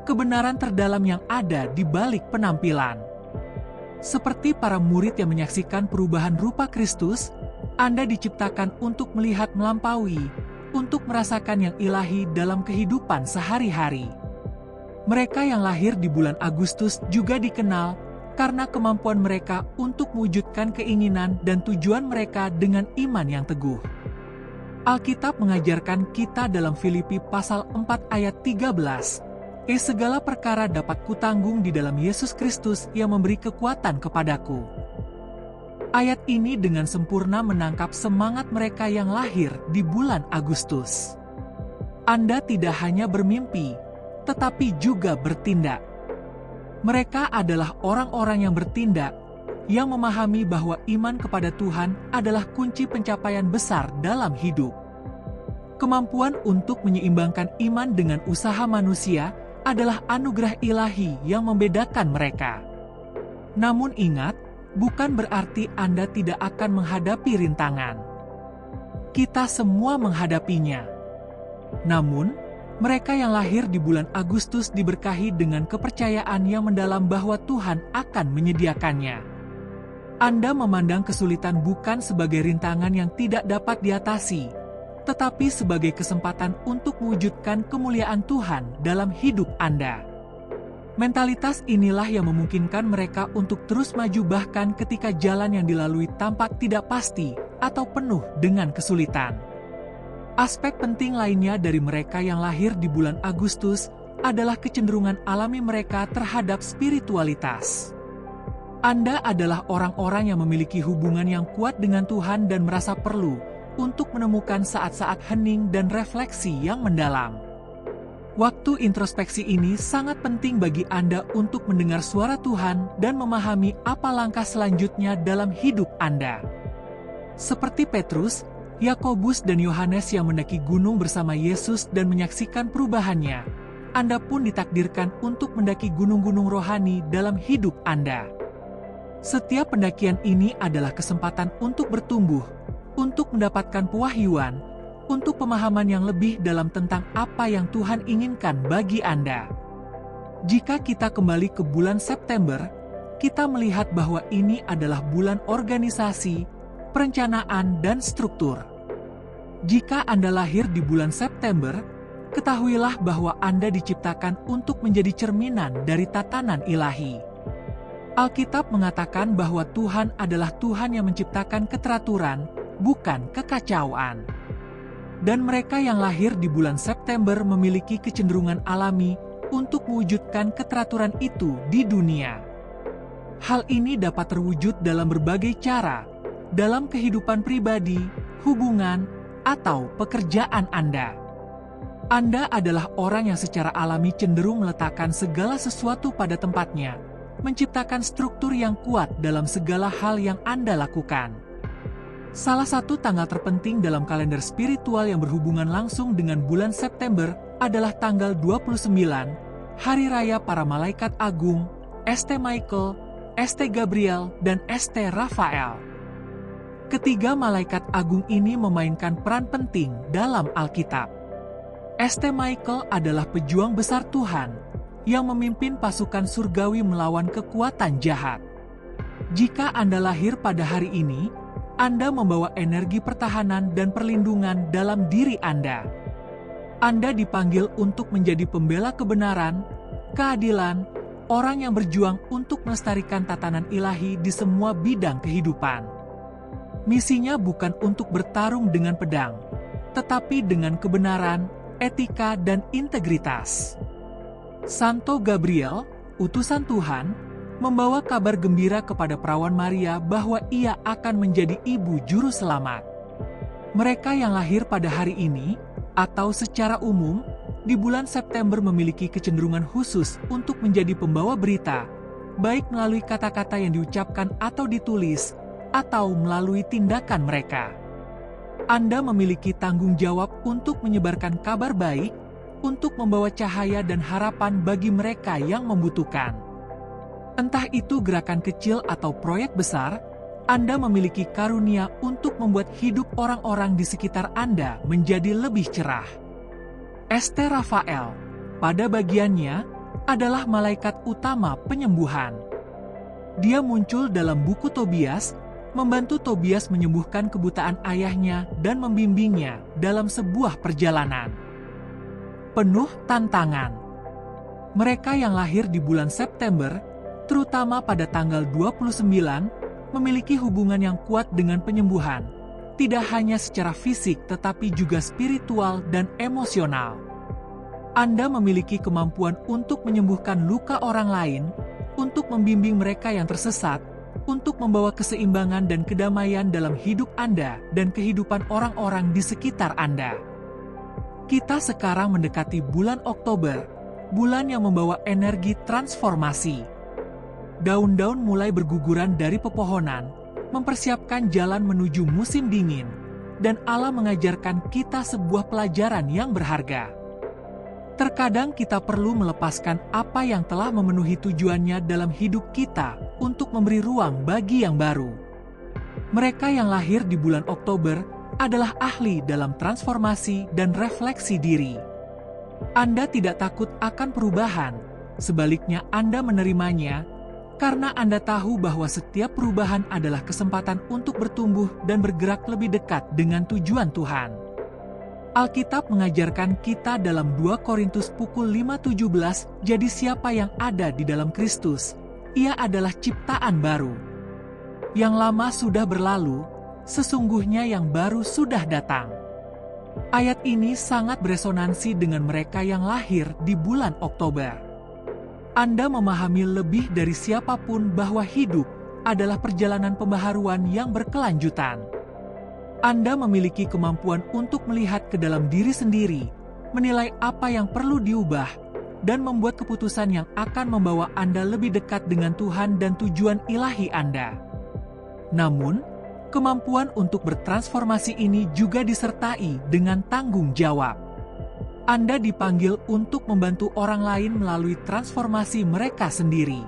kebenaran terdalam yang ada di balik penampilan. Seperti para murid yang menyaksikan perubahan rupa Kristus, Anda diciptakan untuk melihat melampaui, untuk merasakan yang ilahi dalam kehidupan sehari-hari. Mereka yang lahir di bulan Agustus juga dikenal karena kemampuan mereka untuk mewujudkan keinginan dan tujuan mereka dengan iman yang teguh. Alkitab mengajarkan kita dalam Filipi pasal 4 ayat 13, segala perkara dapat kutanggung di dalam Yesus Kristus yang memberi kekuatan kepadaku. Ayat ini dengan sempurna menangkap semangat mereka yang lahir di bulan Agustus. Anda tidak hanya bermimpi, tetapi juga bertindak. Mereka adalah orang-orang yang bertindak, yang memahami bahwa iman kepada Tuhan adalah kunci pencapaian besar dalam hidup. Kemampuan untuk menyeimbangkan iman dengan usaha manusia adalah anugerah ilahi yang membedakan mereka. Namun ingat, bukan berarti Anda tidak akan menghadapi rintangan. Kita semua menghadapinya. Namun, mereka yang lahir di bulan Agustus diberkahi dengan kepercayaan yang mendalam bahwa Tuhan akan menyediakannya. Anda memandang kesulitan bukan sebagai rintangan yang tidak dapat diatasi, tetapi sebagai kesempatan untuk mewujudkan kemuliaan Tuhan dalam hidup Anda. Mentalitas inilah yang memungkinkan mereka untuk terus maju bahkan ketika jalan yang dilalui tampak tidak pasti atau penuh dengan kesulitan. Aspek penting lainnya dari mereka yang lahir di bulan Agustus adalah kecenderungan alami mereka terhadap spiritualitas. Anda adalah orang-orang yang memiliki hubungan yang kuat dengan Tuhan dan merasa perlu untuk menemukan saat-saat hening dan refleksi yang mendalam. Waktu introspeksi ini sangat penting bagi Anda untuk mendengar suara Tuhan dan memahami apa langkah selanjutnya dalam hidup Anda. Seperti Petrus, Yakobus dan Yohanes yang mendaki gunung bersama Yesus dan menyaksikan perubahannya, Anda pun ditakdirkan untuk mendaki gunung-gunung rohani dalam hidup Anda. Setiap pendakian ini adalah kesempatan untuk bertumbuh, untuk mendapatkan pewahyuan, untuk pemahaman yang lebih dalam tentang apa yang Tuhan inginkan bagi Anda. Jika kita kembali ke bulan September, kita melihat bahwa ini adalah bulan organisasi, perencanaan, dan struktur. Jika Anda lahir di bulan September, ketahuilah bahwa Anda diciptakan untuk menjadi cerminan dari tatanan ilahi. Alkitab mengatakan bahwa Tuhan adalah Tuhan yang menciptakan keteraturan, bukan kekacauan. Dan mereka yang lahir di bulan September memiliki kecenderungan alami untuk mewujudkan keteraturan itu di dunia. Hal ini dapat terwujud dalam berbagai cara, dalam kehidupan pribadi, hubungan, atau pekerjaan Anda. Anda adalah orang yang secara alami cenderung meletakkan segala sesuatu pada tempatnya, menciptakan struktur yang kuat dalam segala hal yang Anda lakukan. Salah satu tanggal terpenting dalam kalender spiritual yang berhubungan langsung dengan bulan September adalah tanggal 29, Hari Raya Para Malaikat Agung, St. Michael, St. Gabriel, dan St. Raphael. Ketiga malaikat agung ini memainkan peran penting dalam Alkitab. St. Michael adalah pejuang besar Tuhan yang memimpin pasukan surgawi melawan kekuatan jahat. Jika Anda lahir pada hari ini, Anda membawa energi pertahanan dan perlindungan dalam diri Anda. Anda dipanggil untuk menjadi pembela kebenaran, keadilan, orang yang berjuang untuk melestarikan tatanan ilahi di semua bidang kehidupan. Misinya bukan untuk bertarung dengan pedang, tetapi dengan kebenaran, etika, dan integritas. Santo Gabriel, utusan Tuhan, membawa kabar gembira kepada perawan Maria bahwa ia akan menjadi ibu juru selamat. Mereka yang lahir pada hari ini, atau secara umum, di bulan September memiliki kecenderungan khusus untuk menjadi pembawa berita, baik melalui kata-kata yang diucapkan atau ditulis, atau melalui tindakan mereka. Anda memiliki tanggung jawab untuk menyebarkan kabar baik, untuk membawa cahaya dan harapan bagi mereka yang membutuhkan. Entah itu gerakan kecil atau proyek besar, Anda memiliki karunia untuk membuat hidup orang-orang di sekitar Anda menjadi lebih cerah. St. Raphael, pada bagiannya, adalah malaikat utama penyembuhan. Dia muncul dalam buku Tobias, membantu Tobias menyembuhkan kebutaan ayahnya dan membimbingnya dalam sebuah perjalanan penuh tantangan. Mereka yang lahir di bulan September, terutama pada tanggal 29, memiliki hubungan yang kuat dengan penyembuhan, tidak hanya secara fisik tetapi juga spiritual dan emosional. Anda memiliki kemampuan untuk menyembuhkan luka orang lain, untuk membimbing mereka yang tersesat, untuk membawa keseimbangan dan kedamaian dalam hidup Anda dan kehidupan orang-orang di sekitar Anda. Kita sekarang mendekati bulan Oktober, bulan yang membawa energi transformasi. Daun-daun mulai berguguran dari pepohonan, mempersiapkan jalan menuju musim dingin, dan Allah mengajarkan kita sebuah pelajaran yang berharga. Terkadang kita perlu melepaskan apa yang telah memenuhi tujuannya dalam hidup kita untuk memberi ruang bagi yang baru. Mereka yang lahir di bulan Oktober adalah ahli dalam transformasi dan refleksi diri. Anda tidak takut akan perubahan, sebaliknya Anda menerimanya, karena Anda tahu bahwa setiap perubahan adalah kesempatan untuk bertumbuh dan bergerak lebih dekat dengan tujuan Tuhan. Alkitab mengajarkan kita dalam 2 Korintus pukul 5:17, jadi siapa yang ada di dalam Kristus, ia adalah ciptaan baru. Yang lama sudah berlalu, sesungguhnya yang baru sudah datang. Ayat ini sangat beresonansi dengan mereka yang lahir di bulan Oktober. Anda memahami lebih dari siapapun bahwa hidup adalah perjalanan pembaharuan yang berkelanjutan. Anda memiliki kemampuan untuk melihat ke dalam diri sendiri, menilai apa yang perlu diubah, dan membuat keputusan yang akan membawa Anda lebih dekat dengan Tuhan dan tujuan ilahi Anda. Namun, kemampuan untuk bertransformasi ini juga disertai dengan tanggung jawab. Anda dipanggil untuk membantu orang lain melalui transformasi mereka sendiri.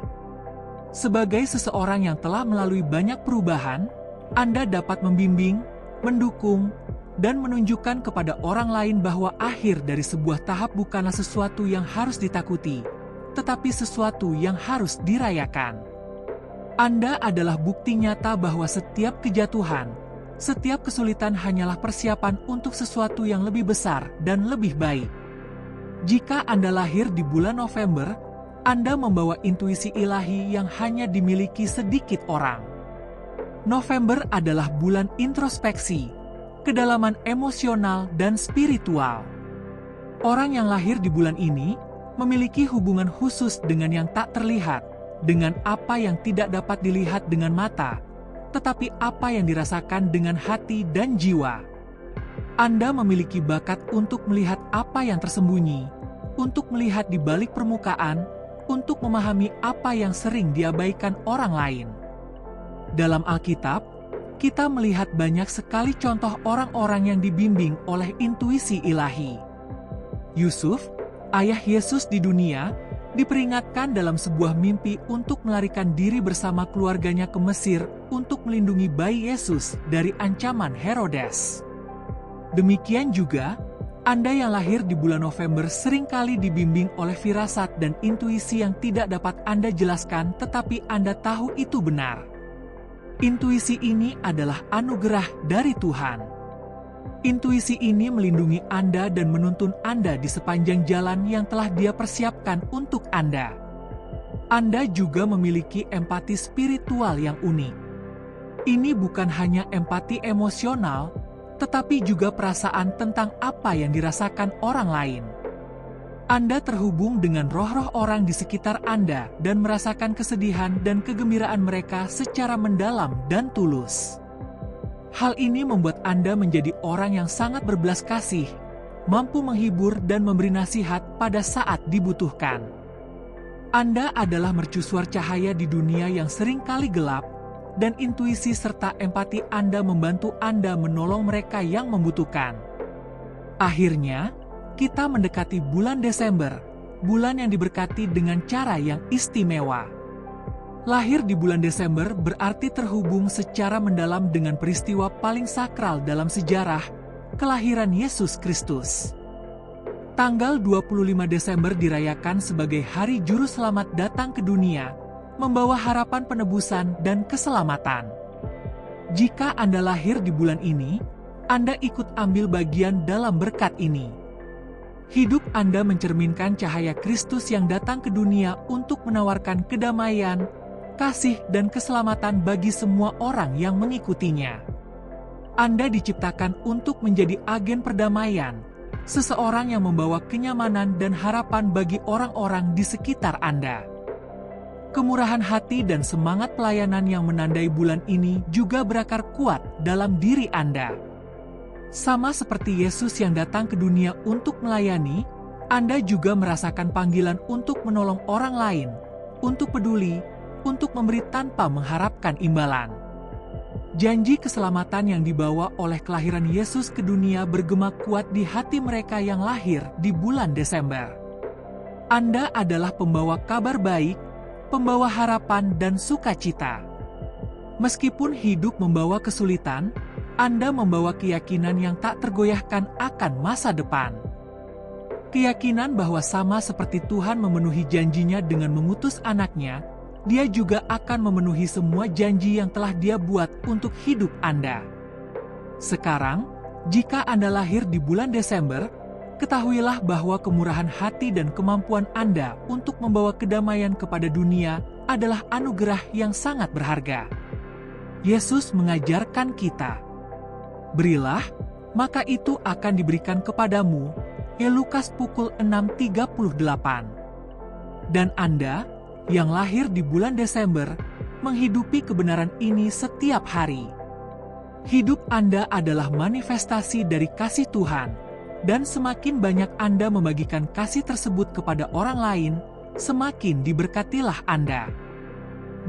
Sebagai seseorang yang telah melalui banyak perubahan, Anda dapat membimbing, mendukung, dan menunjukkan kepada orang lain bahwa akhir dari sebuah tahap bukanlah sesuatu yang harus ditakuti, tetapi sesuatu yang harus dirayakan. Anda adalah bukti nyata bahwa setiap kejatuhan, setiap kesulitan hanyalah persiapan untuk sesuatu yang lebih besar dan lebih baik. Jika Anda lahir di bulan November, Anda membawa intuisi ilahi yang hanya dimiliki sedikit orang. November adalah bulan introspeksi, kedalaman emosional dan spiritual. Orang yang lahir di bulan ini memiliki hubungan khusus dengan yang tak terlihat, dengan apa yang tidak dapat dilihat dengan mata, tetapi apa yang dirasakan dengan hati dan jiwa. Anda memiliki bakat untuk melihat apa yang tersembunyi, untuk melihat di balik permukaan, untuk memahami apa yang sering diabaikan orang lain. Dalam Alkitab, kita melihat banyak sekali contoh orang-orang yang dibimbing oleh intuisi ilahi. Yusuf, ayah Yesus di dunia, diperingatkan dalam sebuah mimpi untuk melarikan diri bersama keluarganya ke Mesir untuk melindungi bayi Yesus dari ancaman Herodes. Demikian juga, Anda yang lahir di bulan November seringkali dibimbing oleh firasat dan intuisi yang tidak dapat Anda jelaskan, tetapi Anda tahu itu benar. Intuisi ini adalah anugerah dari Tuhan. Intuisi ini melindungi Anda dan menuntun Anda di sepanjang jalan yang telah Dia persiapkan untuk Anda. Anda juga memiliki empati spiritual yang unik. Ini bukan hanya empati emosional, tetapi juga perasaan tentang apa yang dirasakan orang lain. Anda terhubung dengan roh-roh orang di sekitar Anda dan merasakan kesedihan dan kegembiraan mereka secara mendalam dan tulus. Hal ini membuat Anda menjadi orang yang sangat berbelas kasih, mampu menghibur dan memberi nasihat pada saat dibutuhkan. Anda adalah mercusuar cahaya di dunia yang seringkali gelap, dan intuisi serta empati Anda membantu Anda menolong mereka yang membutuhkan. Akhirnya, kita mendekati bulan Desember, bulan yang diberkati dengan cara yang istimewa. Lahir di bulan Desember berarti terhubung secara mendalam dengan peristiwa paling sakral dalam sejarah, kelahiran Yesus Kristus. Tanggal 25 Desember dirayakan sebagai Hari Juru Selamat datang ke dunia, membawa harapan penebusan dan keselamatan. Jika Anda lahir di bulan ini, Anda ikut ambil bagian dalam berkat ini. Hidup Anda mencerminkan cahaya Kristus yang datang ke dunia untuk menawarkan kedamaian, kasih dan keselamatan bagi semua orang yang mengikutinya. Anda diciptakan untuk menjadi agen perdamaian, seseorang yang membawa kenyamanan dan harapan bagi orang-orang di sekitar Anda. Kemurahan hati dan semangat pelayanan yang menandai bulan ini juga berakar kuat dalam diri Anda. Sama seperti Yesus yang datang ke dunia untuk melayani, Anda juga merasakan panggilan untuk menolong orang lain, untuk peduli, untuk memberi tanpa mengharapkan imbalan. Janji keselamatan yang dibawa oleh kelahiran Yesus ke dunia bergema kuat di hati mereka yang lahir di bulan Desember. Anda adalah pembawa kabar baik, pembawa harapan dan sukacita. Meskipun hidup membawa kesulitan, Anda membawa keyakinan yang tak tergoyahkan akan masa depan. Keyakinan bahwa sama seperti Tuhan memenuhi janjinya dengan mengutus anaknya, Dia juga akan memenuhi semua janji yang telah Dia buat untuk hidup Anda. Sekarang, Jika Anda lahir di bulan Desember, ketahuilah bahwa kemurahan hati dan kemampuan Anda untuk membawa kedamaian kepada dunia adalah anugerah yang sangat berharga. Yesus mengajarkan kita, "Berilah, maka itu akan diberikan kepadamu." Lukas pukul 6.38. Dan Anda, yang lahir di bulan Desember, menghidupi kebenaran ini setiap hari. Hidup Anda adalah manifestasi dari kasih Tuhan, dan semakin banyak Anda membagikan kasih tersebut kepada orang lain, semakin diberkatilah Anda.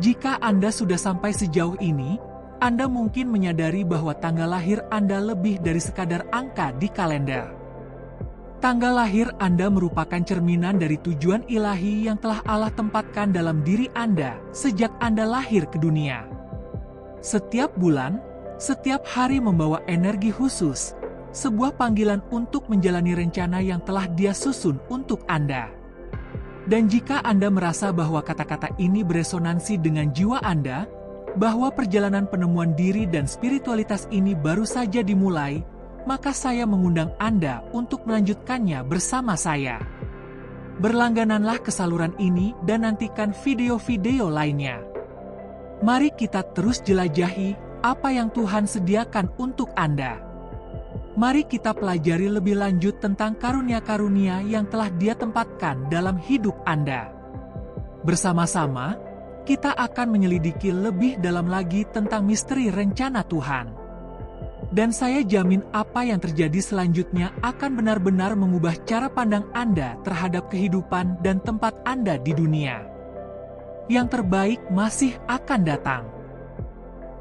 Jika Anda sudah sampai sejauh ini, Anda mungkin menyadari bahwa tanggal lahir Anda lebih dari sekadar angka di kalender. Tanggal lahir Anda merupakan cerminan dari tujuan ilahi yang telah Allah tempatkan dalam diri Anda sejak Anda lahir ke dunia. Setiap bulan, setiap hari membawa energi khusus, sebuah panggilan untuk menjalani rencana yang telah Dia susun untuk Anda. Dan jika Anda merasa bahwa kata-kata ini beresonansi dengan jiwa Anda, bahwa perjalanan penemuan diri dan spiritualitas ini baru saja dimulai, maka saya mengundang Anda untuk melanjutkannya bersama saya. Berlanggananlah ke saluran ini dan nantikan video-video lainnya. Mari kita terus jelajahi apa yang Tuhan sediakan untuk Anda. Mari kita pelajari lebih lanjut tentang karunia-karunia yang telah Dia tempatkan dalam hidup Anda. Bersama-sama, kita akan menyelidiki lebih dalam lagi tentang misteri rencana Tuhan. Dan saya jamin apa yang terjadi selanjutnya akan benar-benar mengubah cara pandang Anda terhadap kehidupan dan tempat Anda di dunia. Yang terbaik masih akan datang.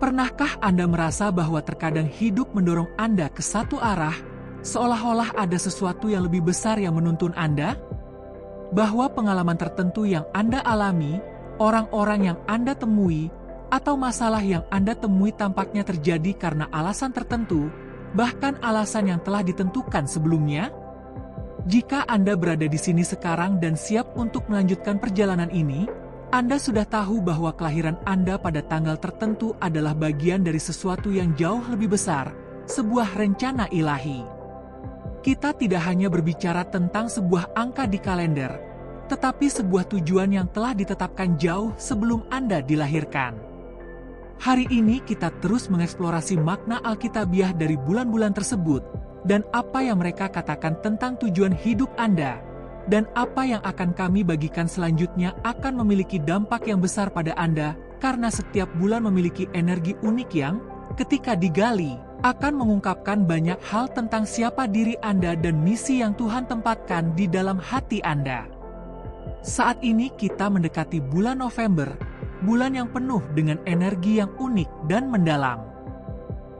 Pernahkah Anda merasa bahwa terkadang hidup mendorong Anda ke satu arah, seolah-olah ada sesuatu yang lebih besar yang menuntun Anda? Bahwa pengalaman tertentu yang Anda alami, orang-orang yang Anda temui, atau masalah yang Anda temui tampaknya terjadi karena alasan tertentu, bahkan alasan yang telah ditentukan sebelumnya? Jika Anda berada di sini sekarang dan siap untuk melanjutkan perjalanan ini, Anda sudah tahu bahwa kelahiran Anda pada tanggal tertentu adalah bagian dari sesuatu yang jauh lebih besar, sebuah rencana ilahi. Kita tidak hanya berbicara tentang sebuah angka di kalender, tetapi sebuah tujuan yang telah ditetapkan jauh sebelum Anda dilahirkan. Hari ini kita terus mengeksplorasi makna Alkitabiah dari bulan-bulan tersebut, dan apa yang mereka katakan tentang tujuan hidup Anda, dan apa yang akan kami bagikan selanjutnya akan memiliki dampak yang besar pada Anda, karena setiap bulan memiliki energi unik yang, ketika digali, akan mengungkapkan banyak hal tentang siapa diri Anda dan misi yang Tuhan tempatkan di dalam hati Anda. Saat ini kita mendekati bulan November, bulan yang penuh dengan energi yang unik dan mendalam.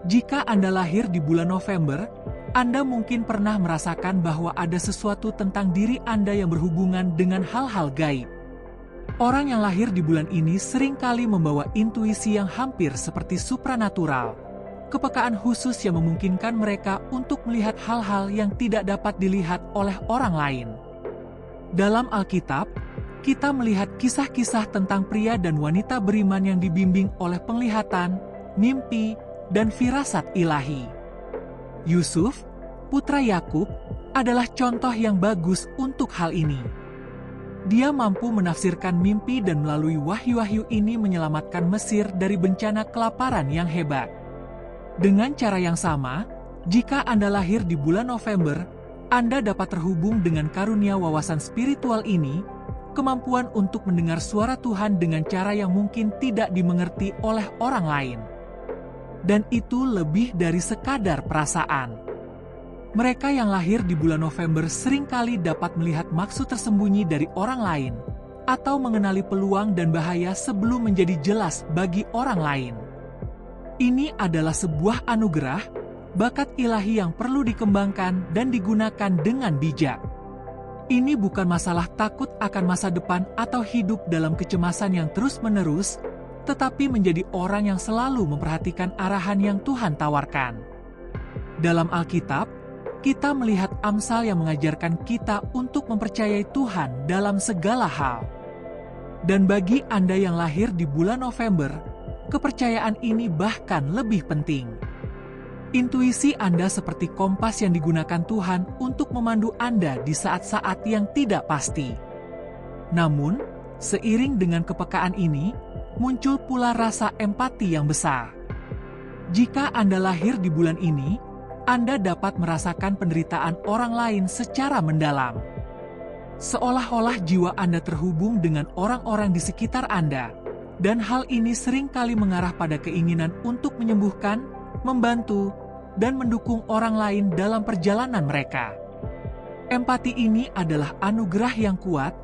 Jika Anda lahir di bulan November, Anda mungkin pernah merasakan bahwa ada sesuatu tentang diri Anda yang berhubungan dengan hal-hal gaib. Orang yang lahir di bulan ini seringkali membawa intuisi yang hampir seperti supranatural, kepekaan khusus yang memungkinkan mereka untuk melihat hal-hal yang tidak dapat dilihat oleh orang lain. Dalam Alkitab, kita melihat kisah-kisah tentang pria dan wanita beriman yang dibimbing oleh penglihatan, mimpi, dan firasat ilahi. Yusuf, putra Yakub, adalah contoh yang bagus untuk hal ini. Dia mampu menafsirkan mimpi dan melalui wahyu-wahyu ini menyelamatkan Mesir dari bencana kelaparan yang hebat. Dengan cara yang sama, jika Anda lahir di bulan November, Anda dapat terhubung dengan karunia wawasan spiritual ini, kemampuan untuk mendengar suara Tuhan dengan cara yang mungkin tidak dimengerti oleh orang lain. Dan itu lebih dari sekadar perasaan. Mereka yang lahir di bulan November seringkali dapat melihat maksud tersembunyi dari orang lain, atau mengenali peluang dan bahaya sebelum menjadi jelas bagi orang lain. Ini adalah sebuah anugerah, bakat ilahi yang perlu dikembangkan dan digunakan dengan bijak. Ini bukan masalah takut akan masa depan atau hidup dalam kecemasan yang terus-menerus, tetapi menjadi orang yang selalu memperhatikan arahan yang Tuhan tawarkan. Dalam Alkitab, kita melihat Amsal yang mengajarkan kita untuk mempercayai Tuhan dalam segala hal. Dan bagi Anda yang lahir di bulan November, kepercayaan ini bahkan lebih penting. Intuisi Anda seperti kompas yang digunakan Tuhan untuk memandu Anda di saat-saat yang tidak pasti. Namun, seiring dengan kepekaan ini, muncul pula rasa empati yang besar. Jika Anda lahir di bulan ini, Anda dapat merasakan penderitaan orang lain secara mendalam. Seolah-olah jiwa Anda terhubung dengan orang-orang di sekitar Anda, dan hal ini seringkali mengarah pada keinginan untuk menyembuhkan, membantu, dan mendukung orang lain dalam perjalanan mereka. Empati ini adalah anugerah yang kuat,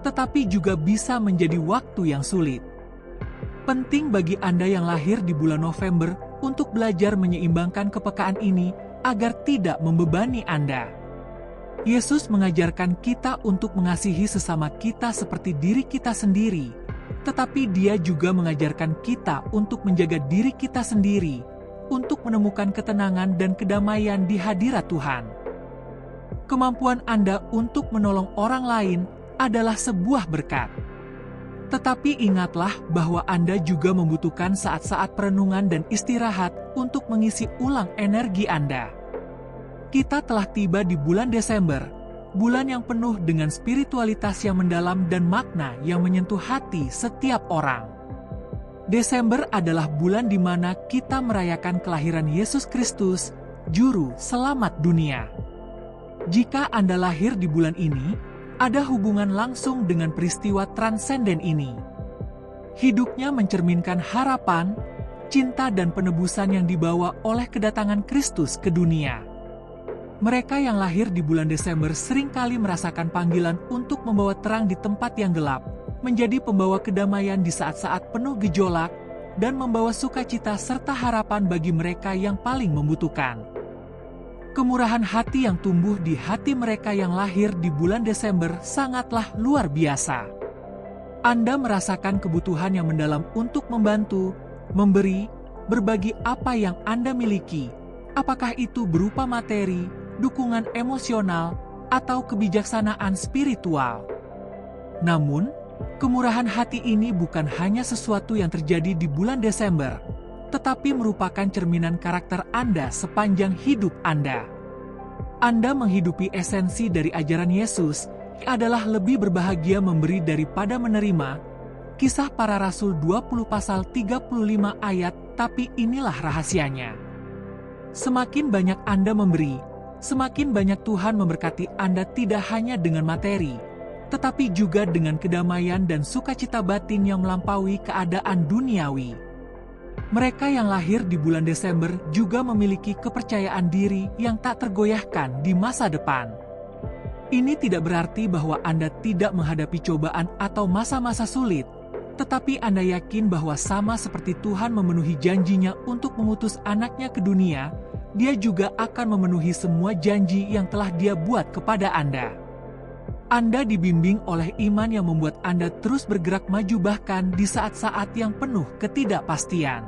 tetapi juga bisa menjadi waktu yang sulit. Penting bagi Anda yang lahir di bulan November untuk belajar menyeimbangkan kepekaan ini agar tidak membebani Anda. Yesus mengajarkan kita untuk mengasihi sesama kita seperti diri kita sendiri, tetapi Dia juga mengajarkan kita untuk menjaga diri kita sendiri, untuk menemukan ketenangan dan kedamaian di hadirat Tuhan. Kemampuan Anda untuk menolong orang lain adalah sebuah berkat. Tetapi ingatlah bahwa Anda juga membutuhkan saat-saat perenungan dan istirahat untuk mengisi ulang energi Anda. Kita telah tiba di bulan Desember, bulan yang penuh dengan spiritualitas yang mendalam dan makna yang menyentuh hati setiap orang. Desember adalah bulan di mana kita merayakan kelahiran Yesus Kristus, Juru Selamat dunia. Jika Anda lahir di bulan ini, ada hubungan langsung dengan peristiwa transenden ini. Hidupnya mencerminkan harapan, cinta dan penebusan yang dibawa oleh kedatangan Kristus ke dunia. Mereka yang lahir di bulan Desember seringkali merasakan panggilan untuk membawa terang di tempat yang gelap, menjadi pembawa kedamaian di saat-saat penuh gejolak, dan membawa sukacita serta harapan bagi mereka yang paling membutuhkan. Kemurahan hati yang tumbuh di hati mereka yang lahir di bulan Desember sangatlah luar biasa. Anda merasakan kebutuhan yang mendalam untuk membantu, memberi, berbagi apa yang Anda miliki, apakah itu berupa materi, dukungan emosional, atau kebijaksanaan spiritual. Namun, kemurahan hati ini bukan hanya sesuatu yang terjadi di bulan Desember, tetapi merupakan cerminan karakter Anda sepanjang hidup Anda. Anda menghidupi esensi dari ajaran Yesus, adalah lebih berbahagia memberi daripada menerima. Kisah Para Rasul 20 pasal 35 ayat, tapi inilah rahasianya. Semakin banyak Anda memberi, semakin banyak Tuhan memberkati Anda tidak hanya dengan materi, tetapi juga dengan kedamaian dan sukacita batin yang melampaui keadaan duniawi. Mereka yang lahir di bulan Desember juga memiliki kepercayaan diri yang tak tergoyahkan di masa depan. Ini tidak berarti bahwa Anda tidak menghadapi cobaan atau masa-masa sulit, tetapi Anda yakin bahwa sama seperti Tuhan memenuhi janjinya untuk mengutus anaknya ke dunia, Dia juga akan memenuhi semua janji yang telah Dia buat kepada Anda. Anda dibimbing oleh iman yang membuat Anda terus bergerak maju bahkan di saat-saat yang penuh ketidakpastian.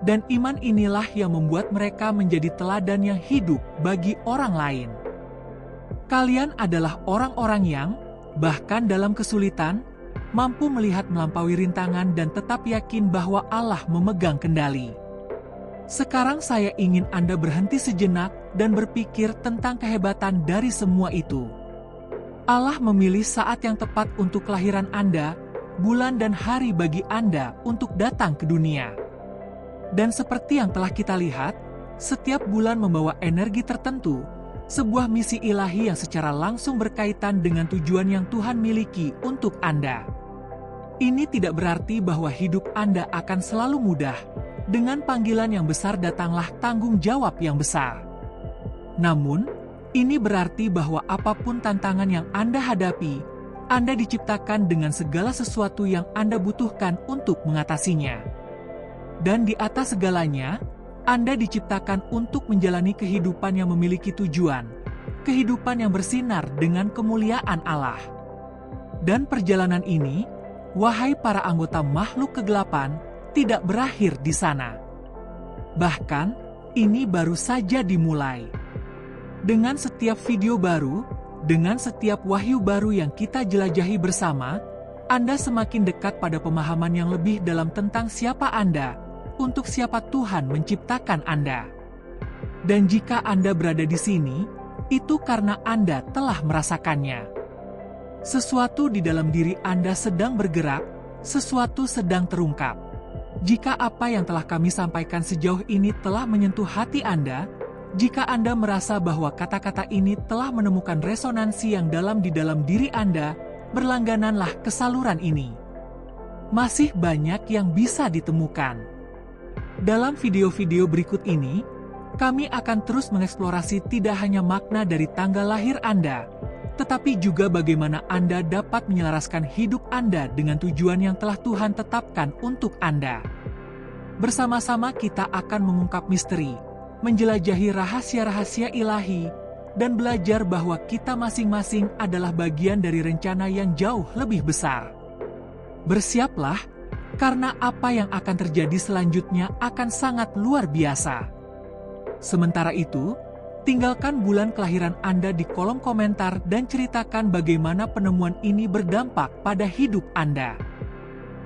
Dan iman inilah yang membuat mereka menjadi teladan yang hidup bagi orang lain. Kalian adalah orang-orang yang, bahkan dalam kesulitan, mampu melihat melampaui rintangan dan tetap yakin bahwa Allah memegang kendali. Sekarang saya ingin Anda berhenti sejenak dan berpikir tentang kehebatan dari semua itu. Allah memilih saat yang tepat untuk kelahiran Anda, bulan dan hari bagi Anda untuk datang ke dunia. Dan seperti yang telah kita lihat, setiap bulan membawa energi tertentu, sebuah misi ilahi yang secara langsung berkaitan dengan tujuan yang Tuhan miliki untuk Anda. Ini tidak berarti bahwa hidup Anda akan selalu mudah. Dengan panggilan yang besar datanglah tanggung jawab yang besar. Namun, ini berarti bahwa apapun tantangan yang Anda hadapi, Anda diciptakan dengan segala sesuatu yang Anda butuhkan untuk mengatasinya. Dan di atas segalanya, Anda diciptakan untuk menjalani kehidupan yang memiliki tujuan, kehidupan yang bersinar dengan kemuliaan Allah. Dan perjalanan ini, wahai para anggota makhluk kegelapan, tidak berakhir di sana. Bahkan, ini baru saja dimulai. Dengan setiap video baru, dengan setiap wahyu baru yang kita jelajahi bersama, Anda semakin dekat pada pemahaman yang lebih dalam tentang siapa Anda, untuk siapa Tuhan menciptakan Anda. Dan jika Anda berada di sini, itu karena Anda telah merasakannya. Sesuatu di dalam diri Anda sedang bergerak, sesuatu sedang terungkap. Jika apa yang telah kami sampaikan sejauh ini telah menyentuh hati Anda, jika Anda merasa bahwa kata-kata ini telah menemukan resonansi yang dalam di dalam diri Anda, berlanggananlah ke saluran ini. Masih banyak yang bisa ditemukan. Dalam video-video berikut ini, kami akan terus mengeksplorasi tidak hanya makna dari tanggal lahir Anda, tetapi juga bagaimana Anda dapat menyelaraskan hidup Anda dengan tujuan yang telah Tuhan tetapkan untuk Anda. Bersama-sama kita akan mengungkap misteri, menjelajahi rahasia-rahasia ilahi, dan belajar bahwa kita masing-masing adalah bagian dari rencana yang jauh lebih besar. Bersiaplah, karena apa yang akan terjadi selanjutnya akan sangat luar biasa. Sementara itu, tinggalkan bulan kelahiran Anda di kolom komentar dan ceritakan bagaimana penemuan ini berdampak pada hidup Anda.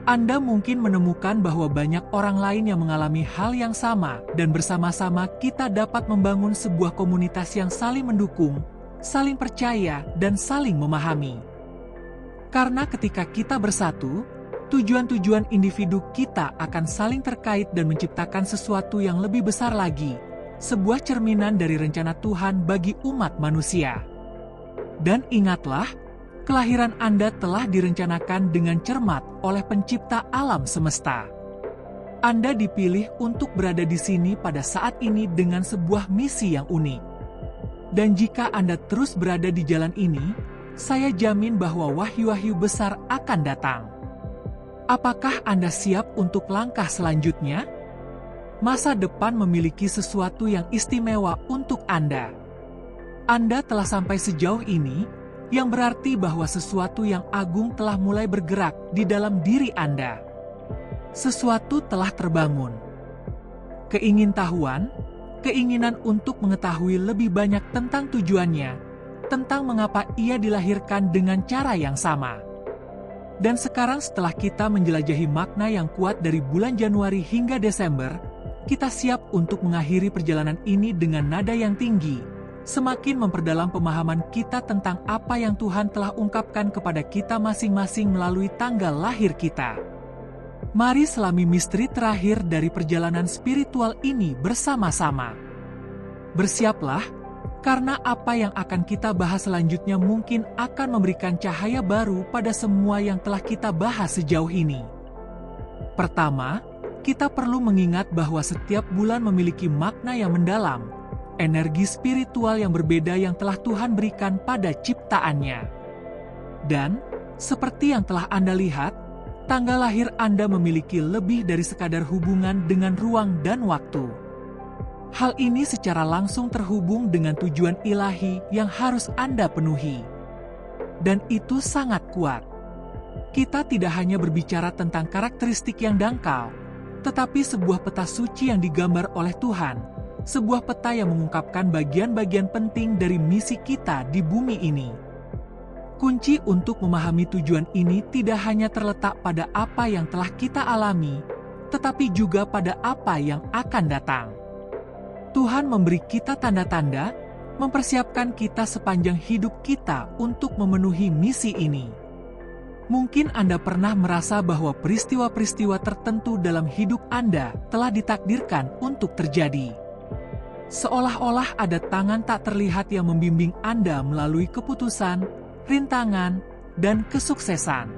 Anda mungkin menemukan bahwa banyak orang lain yang mengalami hal yang sama, dan bersama-sama kita dapat membangun sebuah komunitas yang saling mendukung, saling percaya, dan saling memahami. Karena ketika kita bersatu, tujuan-tujuan individu kita akan saling terkait dan menciptakan sesuatu yang lebih besar lagi, sebuah cerminan dari rencana Tuhan bagi umat manusia. Dan ingatlah, kelahiran Anda telah direncanakan dengan cermat oleh Pencipta alam semesta. Anda dipilih untuk berada di sini pada saat ini dengan sebuah misi yang unik. Dan jika Anda terus berada di jalan ini, saya jamin bahwa wahyu-wahyu besar akan datang. Apakah Anda siap untuk langkah selanjutnya? Masa depan memiliki sesuatu yang istimewa untuk Anda. Anda telah sampai sejauh ini, yang berarti bahwa sesuatu yang agung telah mulai bergerak di dalam diri Anda. Sesuatu telah terbangun. Keingintahuan, keinginan untuk mengetahui lebih banyak tentang tujuannya, tentang mengapa ia dilahirkan dengan cara yang sama. Dan sekarang setelah kita menjelajahi makna yang kuat dari bulan Januari hingga Desember, kita siap untuk mengakhiri perjalanan ini dengan nada yang tinggi, semakin memperdalam pemahaman kita tentang apa yang Tuhan telah ungkapkan kepada kita masing-masing melalui tanggal lahir kita. Mari selami misteri terakhir dari perjalanan spiritual ini bersama-sama. Bersiaplah, karena apa yang akan kita bahas selanjutnya mungkin akan memberikan cahaya baru pada semua yang telah kita bahas sejauh ini. Pertama, kita perlu mengingat bahwa setiap bulan memiliki makna yang mendalam, energi spiritual yang berbeda yang telah Tuhan berikan pada ciptaannya. Dan, seperti yang telah Anda lihat, tanggal lahir Anda memiliki lebih dari sekadar hubungan dengan ruang dan waktu. Hal ini secara langsung terhubung dengan tujuan ilahi yang harus Anda penuhi. Dan itu sangat kuat. Kita tidak hanya berbicara tentang karakteristik yang dangkal, tetapi sebuah peta suci yang digambar oleh Tuhan, sebuah peta yang mengungkapkan bagian-bagian penting dari misi kita di bumi ini. Kunci untuk memahami tujuan ini tidak hanya terletak pada apa yang telah kita alami, tetapi juga pada apa yang akan datang. Tuhan memberi kita tanda-tanda, mempersiapkan kita sepanjang hidup kita untuk memenuhi misi ini. Mungkin Anda pernah merasa bahwa peristiwa-peristiwa tertentu dalam hidup Anda telah ditakdirkan untuk terjadi. Seolah-olah ada tangan tak terlihat yang membimbing Anda melalui keputusan, rintangan, dan kesuksesan.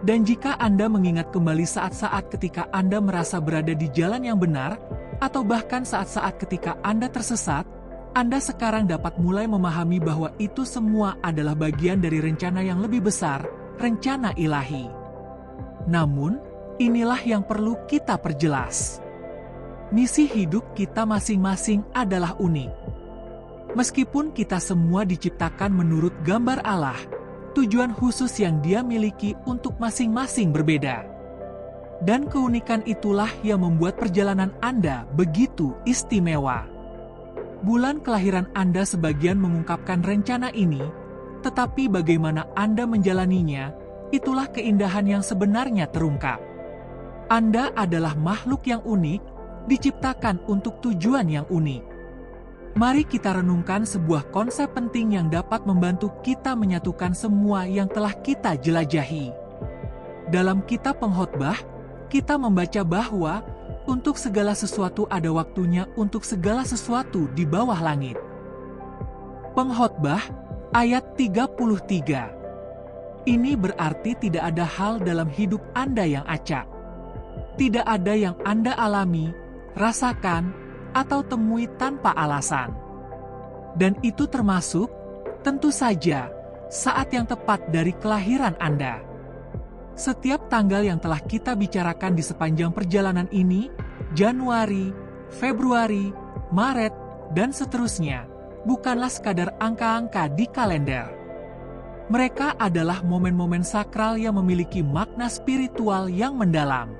Dan jika Anda mengingat kembali saat-saat ketika Anda merasa berada di jalan yang benar, atau bahkan saat-saat ketika Anda tersesat, Anda sekarang dapat mulai memahami bahwa itu semua adalah bagian dari rencana yang lebih besar, rencana ilahi. Namun, inilah yang perlu kita perjelas. Misi hidup kita masing-masing adalah unik. Meskipun kita semua diciptakan menurut gambar Allah, tujuan khusus yang Dia miliki untuk masing-masing berbeda. Dan keunikan itulah yang membuat perjalanan Anda begitu istimewa. Bulan kelahiran Anda sebagian mengungkapkan rencana ini, tetapi bagaimana Anda menjalaninya, itulah keindahan yang sebenarnya terungkap. Anda adalah makhluk yang unik, diciptakan untuk tujuan yang unik. Mari kita renungkan sebuah konsep penting yang dapat membantu kita menyatukan semua yang telah kita jelajahi. Dalam kitab Pengkhotbah, kita membaca bahwa untuk segala sesuatu ada waktunya untuk segala sesuatu di bawah langit. Pengkhotbah ayat 33. Ini berarti tidak ada hal dalam hidup Anda yang acak. Tidak ada yang Anda alami, rasakan, atau temui tanpa alasan. Dan itu termasuk, tentu saja, saat yang tepat dari kelahiran Anda. Setiap tanggal yang telah kita bicarakan di sepanjang perjalanan ini, Januari, Februari, Maret, dan seterusnya, bukanlah sekadar angka-angka di kalender. Mereka adalah momen-momen sakral yang memiliki makna spiritual yang mendalam.